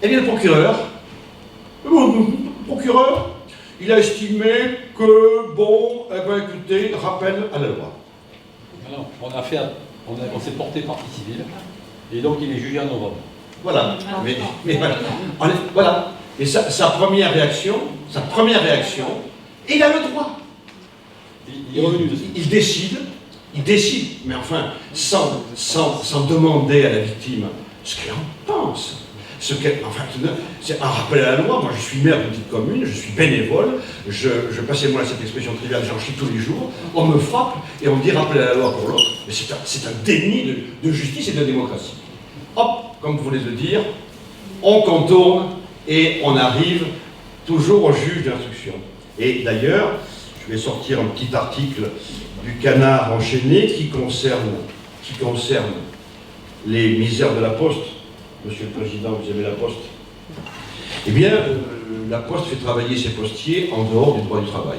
Eh bien, le procureur, il a estimé que, bon, eh ben, écoutez, rappel à la loi. Non, on s'est porté partie civile, et donc il est jugé en novembre. Voilà. Mais voilà. Voilà. Et sa première réaction, il a le droit. Il est revenu dessus. Il décide, mais enfin, sans demander à la victime ce qu'elle en pense. Enfin, c'est un rappel à la loi. Moi, je suis maire d'une petite commune, je suis bénévole, passez-moi cette expression triviale, j'en chie tous les jours, on me frappe et on me dit rappel à la loi pour l'autre. Mais c'est un déni de justice et de démocratie. Hop, comme vous venez de le dire, on contourne et on arrive toujours au juge d'instruction. Et d'ailleurs, je vais sortir un petit article du Canard enchaîné qui concerne les misères de la Poste. Monsieur le Président, vous aimez la Poste? Eh bien, la Poste fait travailler ses postiers en dehors du droit du travail.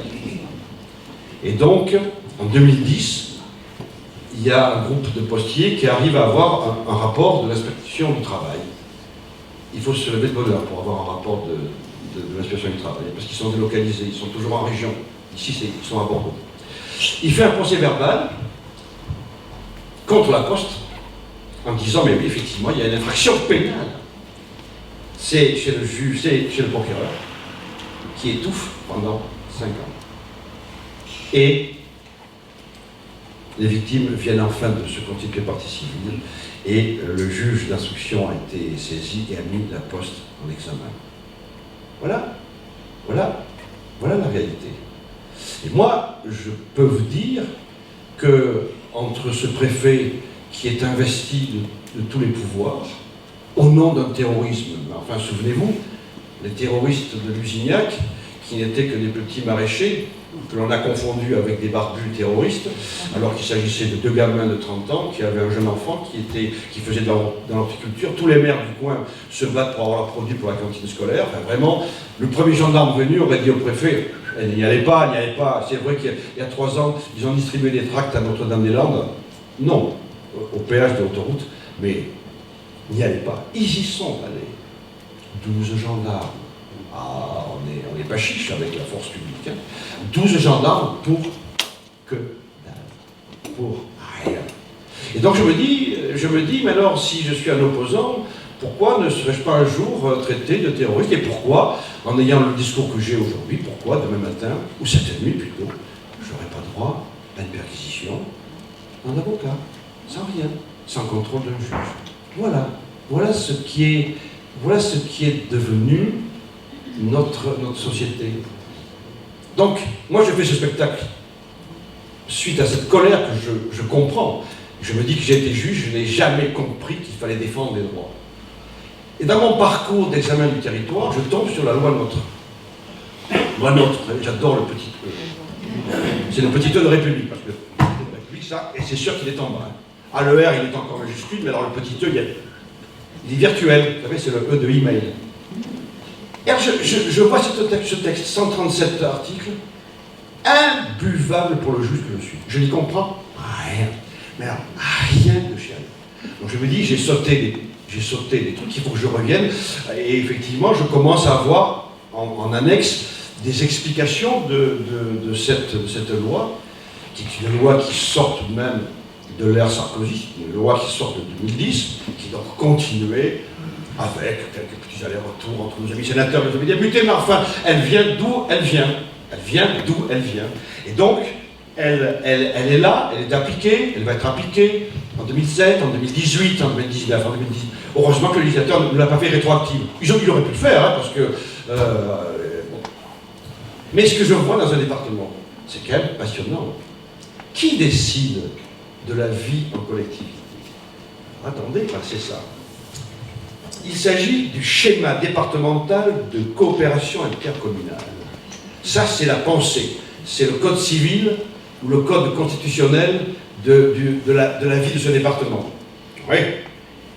Et donc, en 2010, il y a un groupe de postiers qui arrive à avoir un rapport de l'inspection du travail. Il faut se lever de bonne heure pour avoir un rapport de l'inspection du travail, parce qu'ils sont délocalisés, ils sont toujours en région. Ici, ils sont à Bordeaux. Il fait un procès verbal contre la Poste, en disant, mais oui, effectivement, il y a une infraction pénale. C'est chez le juge, c'est chez le procureur, qui étouffe pendant 5 ans. Et les victimes viennent enfin de se constituer partie civile, et le juge d'instruction a été saisi et a mis la Poste en examen. Voilà la réalité. Et moi, je peux vous dire que entre ce préfet qui est investi de tous les pouvoirs, au nom d'un terrorisme. Enfin, souvenez-vous, les terroristes de Lusignac, qui n'étaient que des petits maraîchers, que l'on a confondus avec des barbus terroristes, alors qu'il s'agissait de 2 gamins de 30 ans qui avaient un jeune enfant qui faisait dans l'horticulture. Tous les maires du coin se battent pour avoir leurs produits pour la cantine scolaire. Enfin, vraiment, le premier gendarme venu aurait dit au préfet, n'y allez pas. C'est vrai qu'il y a 3 ans, ils ont distribué des tracts à Notre-Dame-des-Landes. Non, au péage de l'autoroute, mais n'y allez pas. Ils y sont allés. 12 gendarmes. Ah, on n'est pas chiche avec la force publique. Hein. 12 gendarmes pour que dalle. Pour rien. Et donc je me dis, mais alors si je suis un opposant, pourquoi ne serais-je pas un jour traité de terroriste? Et pourquoi, en ayant le discours que j'ai aujourd'hui, pourquoi demain matin, ou cette nuit plutôt, je n'aurais pas droit à une perquisition d'un avocat, sans rien, sans contrôle d'un juge? Voilà ce qui est devenu notre société. Donc, moi je fais ce spectacle suite à cette colère que je comprends. Je me dis que j'ai été juge, je n'ai jamais compris qu'il fallait défendre les droits. Et dans mon parcours d'examen du territoire, je tombe sur la loi NOTRe. Loi NOTRe, j'adore le petit E. C'est le petit E de République, parce que République, ça, et c'est sûr qu'il est en bas. Ah, le R, il est encore majuscule, mais alors le petit E, il est virtuel. Vous savez, c'est le E de email. Et alors, je vois ce texte, 137 articles, imbuvable pour le juge que je suis. Je n'y comprends rien. Mais alors, rien de chez elle. Donc je me dis, j'ai sauté des trucs, il faut que je revienne. Et effectivement, je commence à avoir en annexe des explications de cette loi, qui est une loi qui sort tout de même de l'ère Sarkozy, une loi qui sort de 2010, qui doit continuer avec quelques petits allers-retours entre nos amis sénateurs et nos amis députés, mais enfin, elle vient d'où elle vient. Elle vient d'où elle vient. Et donc, elle est là, elle est appliquée, elle va être appliquée en 2007, en 2018, en 2019, en 2010. Heureusement que le législateur ne l'a pas fait rétroactive. Il aurait pu le faire, hein, parce que... bon. Mais ce que je vois dans un département, c'est quand même passionnant. Qui décide de la vie en collectivité? Attendez, c'est ça. Il s'agit du schéma départemental de coopération intercommunale. Ça, c'est la pensée. C'est le code civil ou le code constitutionnel de la vie de ce département. Oui.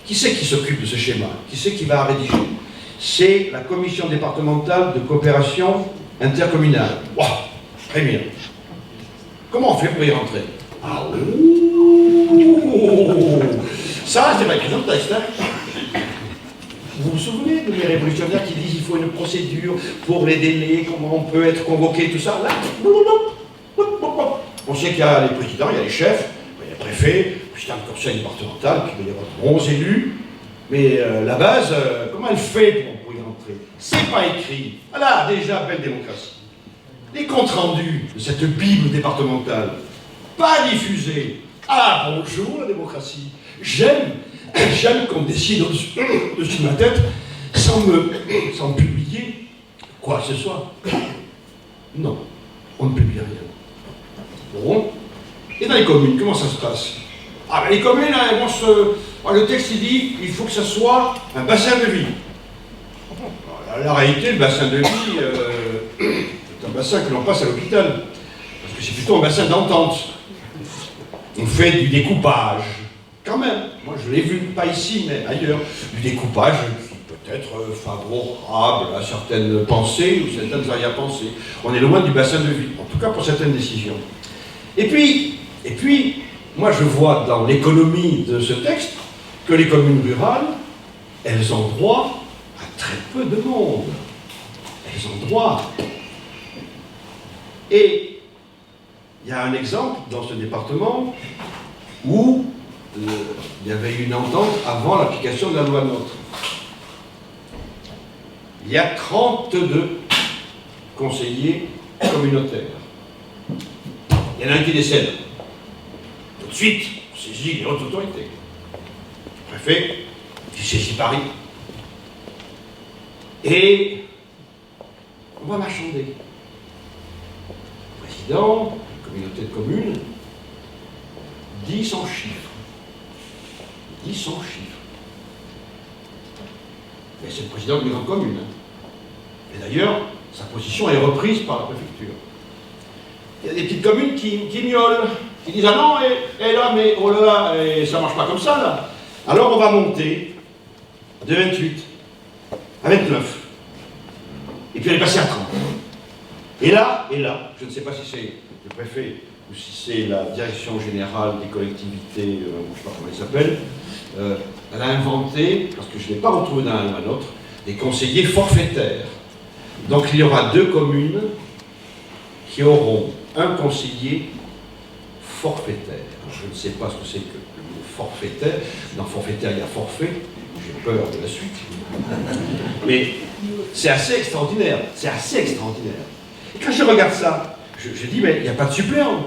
Qui c'est qui s'occupe de ce schéma? Qui c'est qui va rédiger? C'est la commission départementale de coopération intercommunale. Wow, très bien. Comment on fait pour y rentrer? Ah, ça, c'est ma question de texte, hein. Vous vous souvenez de mes révolutionnaires qui disent qu'il faut une procédure pour les délais, comment on peut être convoqué, tout ça? Là, on sait qu'il y a les présidents, il y a les chefs, il y a les préfets, puis il y a le conseil départemental, puis il va y avoir de bons élus. Mais la base, comment elle fait pour y rentrer? C'est pas écrit. Voilà, déjà, belle démocratie. Les comptes rendus de cette Bible départementale, pas diffusés. Ah, bonjour la démocratie. J'aime qu'on décide au-dessus de ma tête sans publier quoi que ce soit. Non, on ne publie rien. Bon. Et dans les communes, comment ça se passe? Ah ben les communes, hein, le texte il dit il faut que ça soit un bassin de vie. La réalité, le bassin de vie, c'est un bassin que l'on passe à l'hôpital. Parce que c'est plutôt un bassin d'entente. On fait du découpage. Quand même, moi je l'ai vu, pas ici, mais ailleurs, du découpage qui peut être favorable à certaines pensées ou certaines arrière-pensées. On est loin du bassin de vie, en tout cas pour certaines décisions. Et puis, moi je vois dans l'économie de ce texte que les communes rurales, elles ont droit à très peu de monde. Elles ont droit. Et il y a un exemple dans ce département où il y avait une entente avant l'application de la loi NOTRe. Il y a 32 conseillers communautaires. Il y en a un qui décède. Tout de suite, on saisit les hautes autorités. Le préfet, qui saisit Paris. Et on va marchander. Le président, la communauté de communes, dit son chiffre. Dit son chiffre. Mais c'est le président d'une grande commune. Et d'ailleurs, sa position est reprise par la préfecture. Il y a des petites communes qui miaulent, qui disent « Ah non, et là, mais oh là là, et ça marche pas comme ça, là. » Alors on va monter de 28 à 29. Et puis elle est passée à 30. Et là, je ne sais pas si c'est le préfet ou si c'est la direction générale des collectivités, je ne sais pas comment elle s'appelle, elle a inventé, parce que je ne l'ai pas retrouvé dans un autre, des conseillers forfaitaires. Donc il y aura 2 communes qui auront un conseiller forfaitaire. Je ne sais pas ce que c'est que le mot forfaitaire. Dans forfaitaire, il y a forfait. J'ai peur de la suite. Mais c'est assez extraordinaire. C'est assez extraordinaire. Et quand je regarde ça, je dis, mais il n'y a pas de suppléant.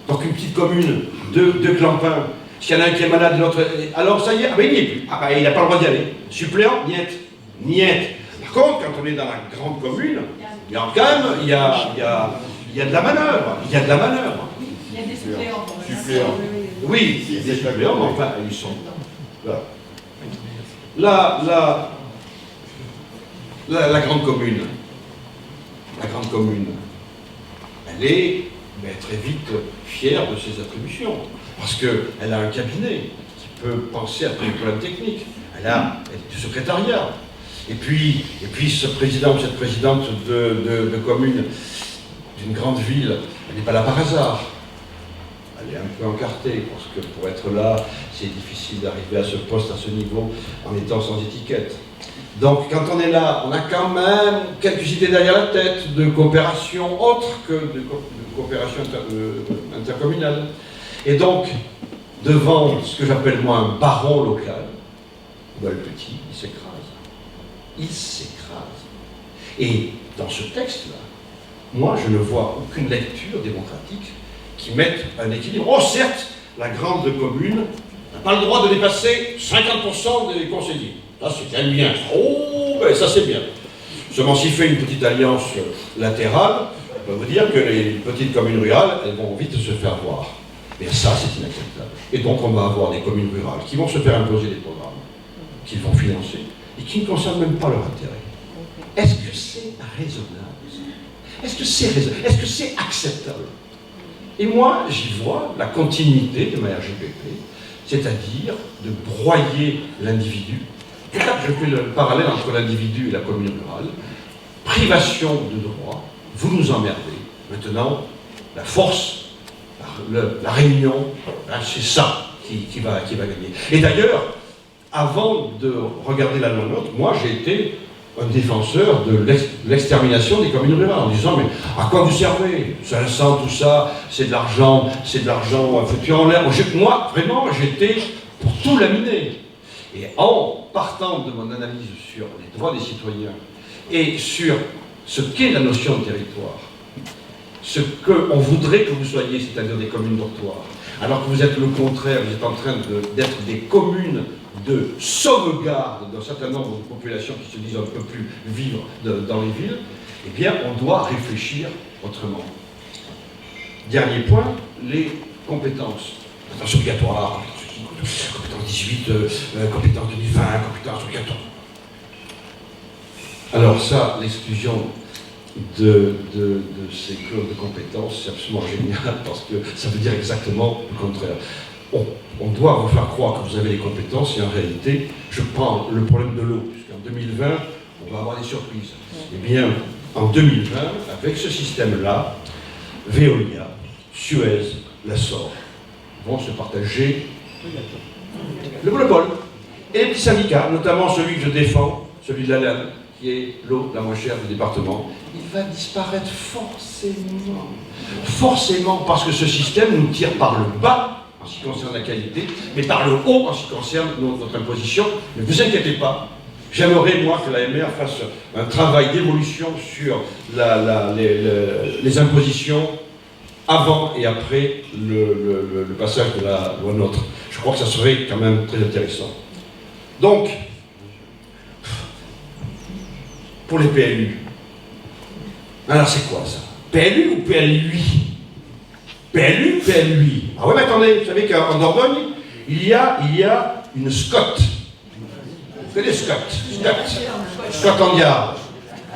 Donc une petite commune, 2 clampins, s'il y en a un qui est malade, l'autre... Alors ça y est, ah ben il n'y est plus. Ah ben il n'a pas le droit d'y aller. Suppléant, niet. Par contre, quand on est dans la grande commune, il y a quand même, il y a de la manœuvre. Il y a de la manœuvre. Il y a des suppléants. Oui, il y a des suppléants, mais enfin, ils sont là. La grande commune. La grande commune, elle est très vite fière de ses attributions. Parce qu'elle a un cabinet qui peut penser à tous les problèmes techniques. Elle a du secrétariat. Et puis ce président ou cette présidente de commune d'une grande ville, elle n'est pas là par hasard. Elle est un peu encartée, parce que pour être là, c'est difficile d'arriver à ce poste, à ce niveau, en étant sans étiquette. Donc, quand on est là, on a quand même quelques idées derrière la tête de coopération autre que de coopération intercommunale. Et donc, devant ce que j'appelle moi un baron local, le petit, il s'écrase. Il s'écrase. Et dans ce texte-là, moi, je ne vois aucune lecture démocratique qui mette un équilibre. Oh, certes, la grande commune n'a pas le droit de dépasser 50% des conseillers. Ça, c'est quand même bien. Oh, ben ça, c'est bien. Seulement, s'il fait une petite alliance latérale, je peux vous dire que les petites communes rurales, elles vont vite se faire voir. Mais ça, c'est inacceptable. Et donc, on va avoir des communes rurales qui vont se faire imposer des programmes, qu'ils vont financer, et qui ne concernent même pas leur intérêt. Est-ce que c'est raisonnable? Est-ce que c'est raisonnable? Est-ce que c'est acceptable? Et moi, j'y vois la continuité de ma RGPP, c'est-à-dire de broyer l'individu. Je fais le parallèle entre l'individu et la commune rurale. Privation de droit, vous nous emmerdez. Maintenant, la force, la réunion, c'est ça qui va gagner. Et d'ailleurs, avant de regarder la loi NOTRe, moi j'ai été un défenseur de l'extermination des communes rurales, en disant, mais à quoi vous servez? 500, tout ça, c'est de l'argent foutu en l'air. Moi, vraiment, j'étais pour tout laminer. Et en partant de mon analyse sur les droits des citoyens et sur ce qu'est la notion de territoire, ce qu'on voudrait que vous soyez, c'est-à-dire des communes dortoirs, alors que vous êtes le contraire, vous êtes en train d'être des communes de sauvegarde d'un certain nombre de populations qui se disent on ne peut plus vivre dans les villes, eh bien on doit réfléchir autrement. Dernier point, les compétences. Compétences obligatoires, compétences 18, compétences 2020, compétences obligatoires. Alors ça, l'exclusion de ces clauses de compétences, c'est absolument génial parce que ça veut dire exactement le contraire. On doit vous faire croire que vous avez les compétences et en réalité, je prends le problème de l'eau, puisqu'en 2020, on va avoir des surprises. Eh bien, en 2020, avec ce système-là, Veolia, Suez, la SOR vont se partager le monopole. Et les petits syndicats, notamment celui que je défends, celui de la LAN, qui est l'eau la moins chère du département, il va disparaître forcément. Forcément, parce que ce système nous tire par le bas en ce qui concerne la qualité, mais par le haut en ce qui concerne notre imposition. Ne vous inquiétez pas, j'aimerais, moi, que l'AMR fasse un travail d'évolution sur les impositions avant et après le passage de la loi NOTRe. Je crois que ça serait quand même très intéressant. Donc, pour les PLU, alors c'est quoi ça? PLU ou PLUI? PLU, PLUI. Ah ouais, mais attendez, vous savez qu'en Dordogne, il y a une SCOT. Vous connaissez Scotland.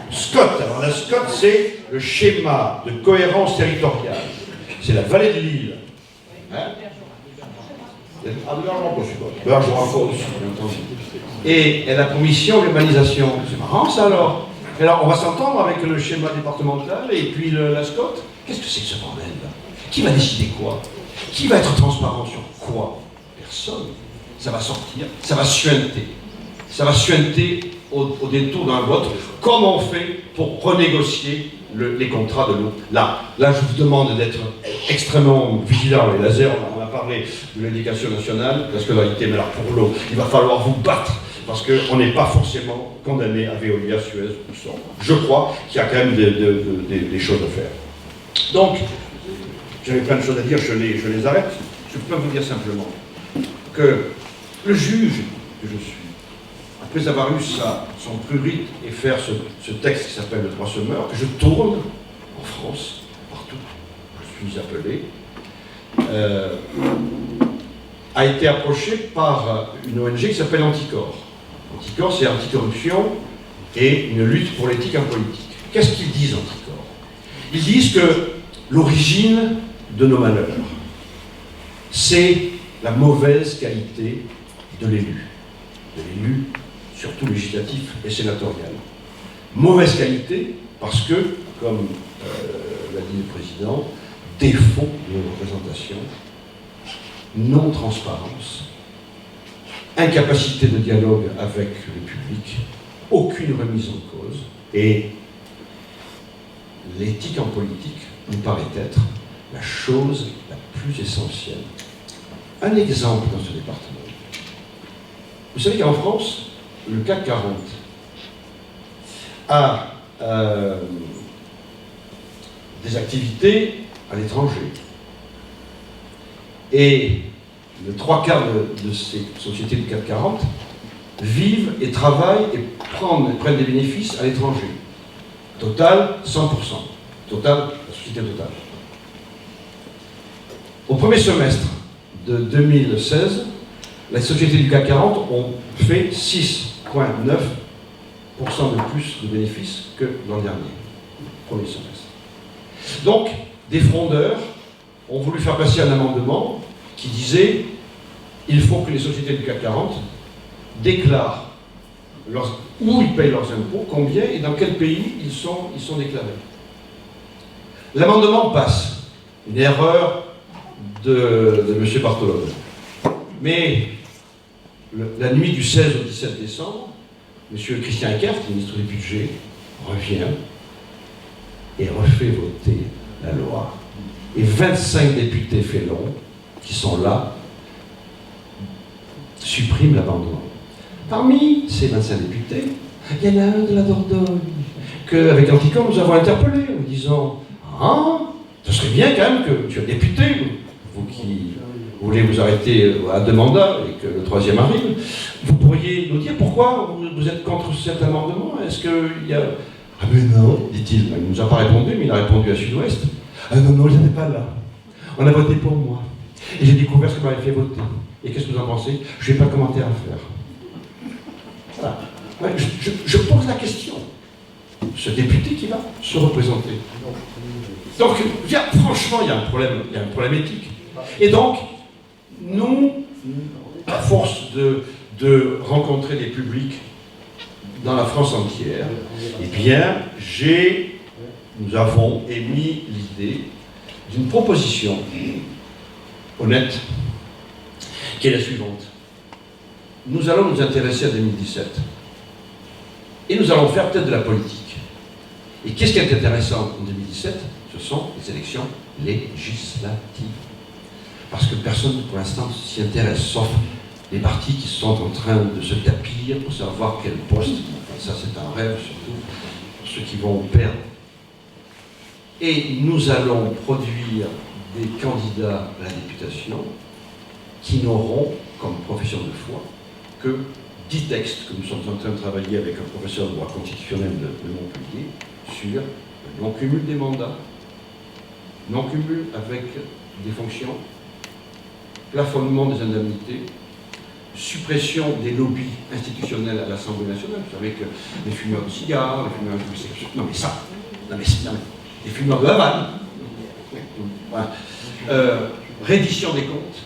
SCOT, alors la SCOT, c'est le schéma de cohérence territoriale. C'est la vallée de l'Île. Hein? Et elle a pour mission l'urbanisation. C'est marrant ça alors. Alors on va s'entendre avec le schéma départemental et puis la SCOT. Qu'est-ce que c'est que ce bordel là? Qui va décider quoi? Qui va être transparent sur quoi? Personne. Ça va sortir, ça va suinter. Ça va suinter au détour d'un vote. Comment on fait pour renégocier les contrats de l'eau? Là, je vous demande d'être extrêmement vigilant. Les lasers, on a parlé de l'éducation nationale, la scolarité, mais alors pour l'eau, il va falloir vous battre. Parce qu'on n'est pas forcément condamné à Veolia, Suez ou SOR. Je crois qu'il y a quand même des choses à faire. Donc, j'avais plein de choses à dire, je les arrête. Je peux vous dire simplement que le juge que je suis, après avoir eu son prurite et faire ce texte qui s'appelle le droit semeur, que je tourne en France, partout, je suis appelé, a été approché par une ONG qui s'appelle Anticor. Anticor, c'est anticorruption et une lutte pour l'éthique en politique. Qu'est-ce qu'ils disent, Anticor? Ils disent que l'origine de nos malheurs, c'est la mauvaise qualité de l'élu. De l'élu, surtout législatif et sénatorial. Mauvaise qualité parce que, comme l'a dit dit le Président, défaut de représentation, non-transparence, incapacité de dialogue avec le public, aucune remise en cause, et l'éthique en politique nous paraît être la chose la plus essentielle. Un exemple dans ce département. Vous savez qu'en France, le CAC 40 a des activités à l'étranger. Et le 3/4 de ces sociétés du CAC 40 vivent et travaillent et prennent des bénéfices à l'étranger. Total, 100%. Total, la société Total. Au premier semestre de 2016, les sociétés du CAC 40 ont fait 6,9% de plus de bénéfices que l'an dernier, premier semestre. Donc, des frondeurs ont voulu faire passer un amendement qui disait il faut que les sociétés du CAC 40 déclarent où ils payent leurs impôts, combien et dans quel pays ils sont déclarés. L'amendement passe. Une erreur de M. Bartolone. Mais la nuit du 16 au 17 décembre, M. Christian Eckert, ministre du Budget, revient et refait voter la loi. Et 25 députés félons qui sont là suppriment l'amendement. Parmi ces 25 députés, il y en a un de la Dordogne qu'avec Anticor nous avons interpellé en disant « Ah, ce serait bien quand même que, monsieur le député, vous qui voulez vous arrêter à 2 mandats et que le 3e arrive, vous pourriez nous dire pourquoi vous êtes contre cet amendement? Est-ce qu'il y a... » Ah mais non, dit-il. Il ne nous a pas répondu, mais il a répondu à Sud-Ouest. Ah non, je n'étais pas là. On a voté pour moi. Et j'ai découvert ce qu'on m'avait fait voter. Et qu'est-ce que vous en pensez? Je n'ai pas de commentaire à faire. Voilà. Ouais, je pose la question. Ce député qui va se représenter. Donc, franchement, il y a un problème éthique. Et donc, nous, à force de rencontrer des publics dans la France entière, eh bien, nous avons émis l'idée d'une proposition honnête, qui est la suivante. Nous allons nous intéresser à 2017. Et nous allons faire peut-être de la politique. Et qu'est-ce qui est intéressant en 2017? Ce sont les élections législatives. Parce que personne, pour l'instant, s'y intéresse, sauf les partis qui sont en train de se tapir pour savoir quel poste. Enfin, ça, c'est un rêve, surtout pour ceux qui vont perdre. Et nous allons produire des candidats à la députation qui n'auront comme profession de foi que 10 textes que nous sommes en train de travailler avec un professeur de droit constitutionnel de Montpellier sur le non-cumul des mandats, non-cumul avec des fonctions, plafonnement des indemnités, suppression des lobbies institutionnels à l'Assemblée nationale. Vous savez que les fumeurs de cigares, les fumeurs de sexuels, non mais ça, non mais les fumeurs de Havane, voilà. Reddition des comptes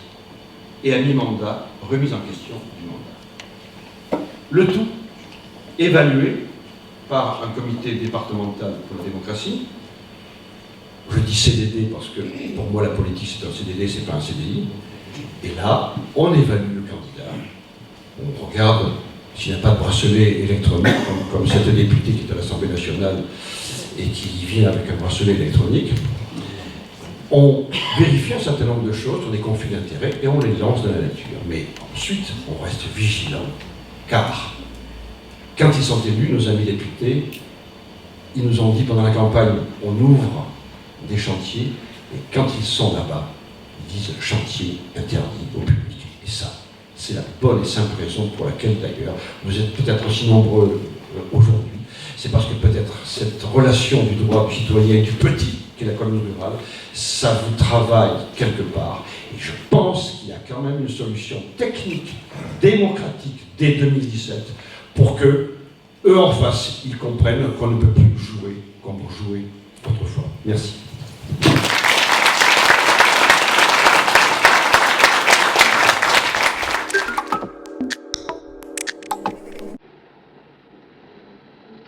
et à mi-mandat, remise en question du mandat. Le tout évalué par un comité départemental pour la démocratie. Je dis CDD parce que pour moi la politique c'est un CDD, c'est pas un CDI. Et là, on évalue le candidat, on regarde s'il n'y a pas de bracelet électronique, comme cette députée qui est à l'Assemblée nationale et qui vient avec un bracelet électronique. On vérifie un certain nombre de choses sur des conflits d'intérêts et on les lance dans la nature. Mais ensuite, on reste vigilant, car quand ils sont élus, nos amis députés, ils nous ont dit pendant la campagne, on ouvre des chantiers, et quand ils sont là-bas, ils disent chantier interdit au public. Et ça, c'est la bonne et simple raison pour laquelle d'ailleurs vous êtes peut-être aussi nombreux aujourd'hui. C'est parce que peut-être cette relation du droit du citoyen et du petit, qui est la commune rurale, ça vous travaille quelque part. Et je pense qu'il y a quand même une solution technique, démocratique, dès 2017, pour que eux en face, ils comprennent qu'on ne peut plus jouer comme on jouait autrefois. Merci.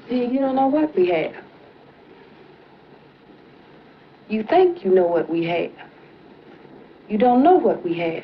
You don't know what we have. You think you know what we have. You don't know what we have.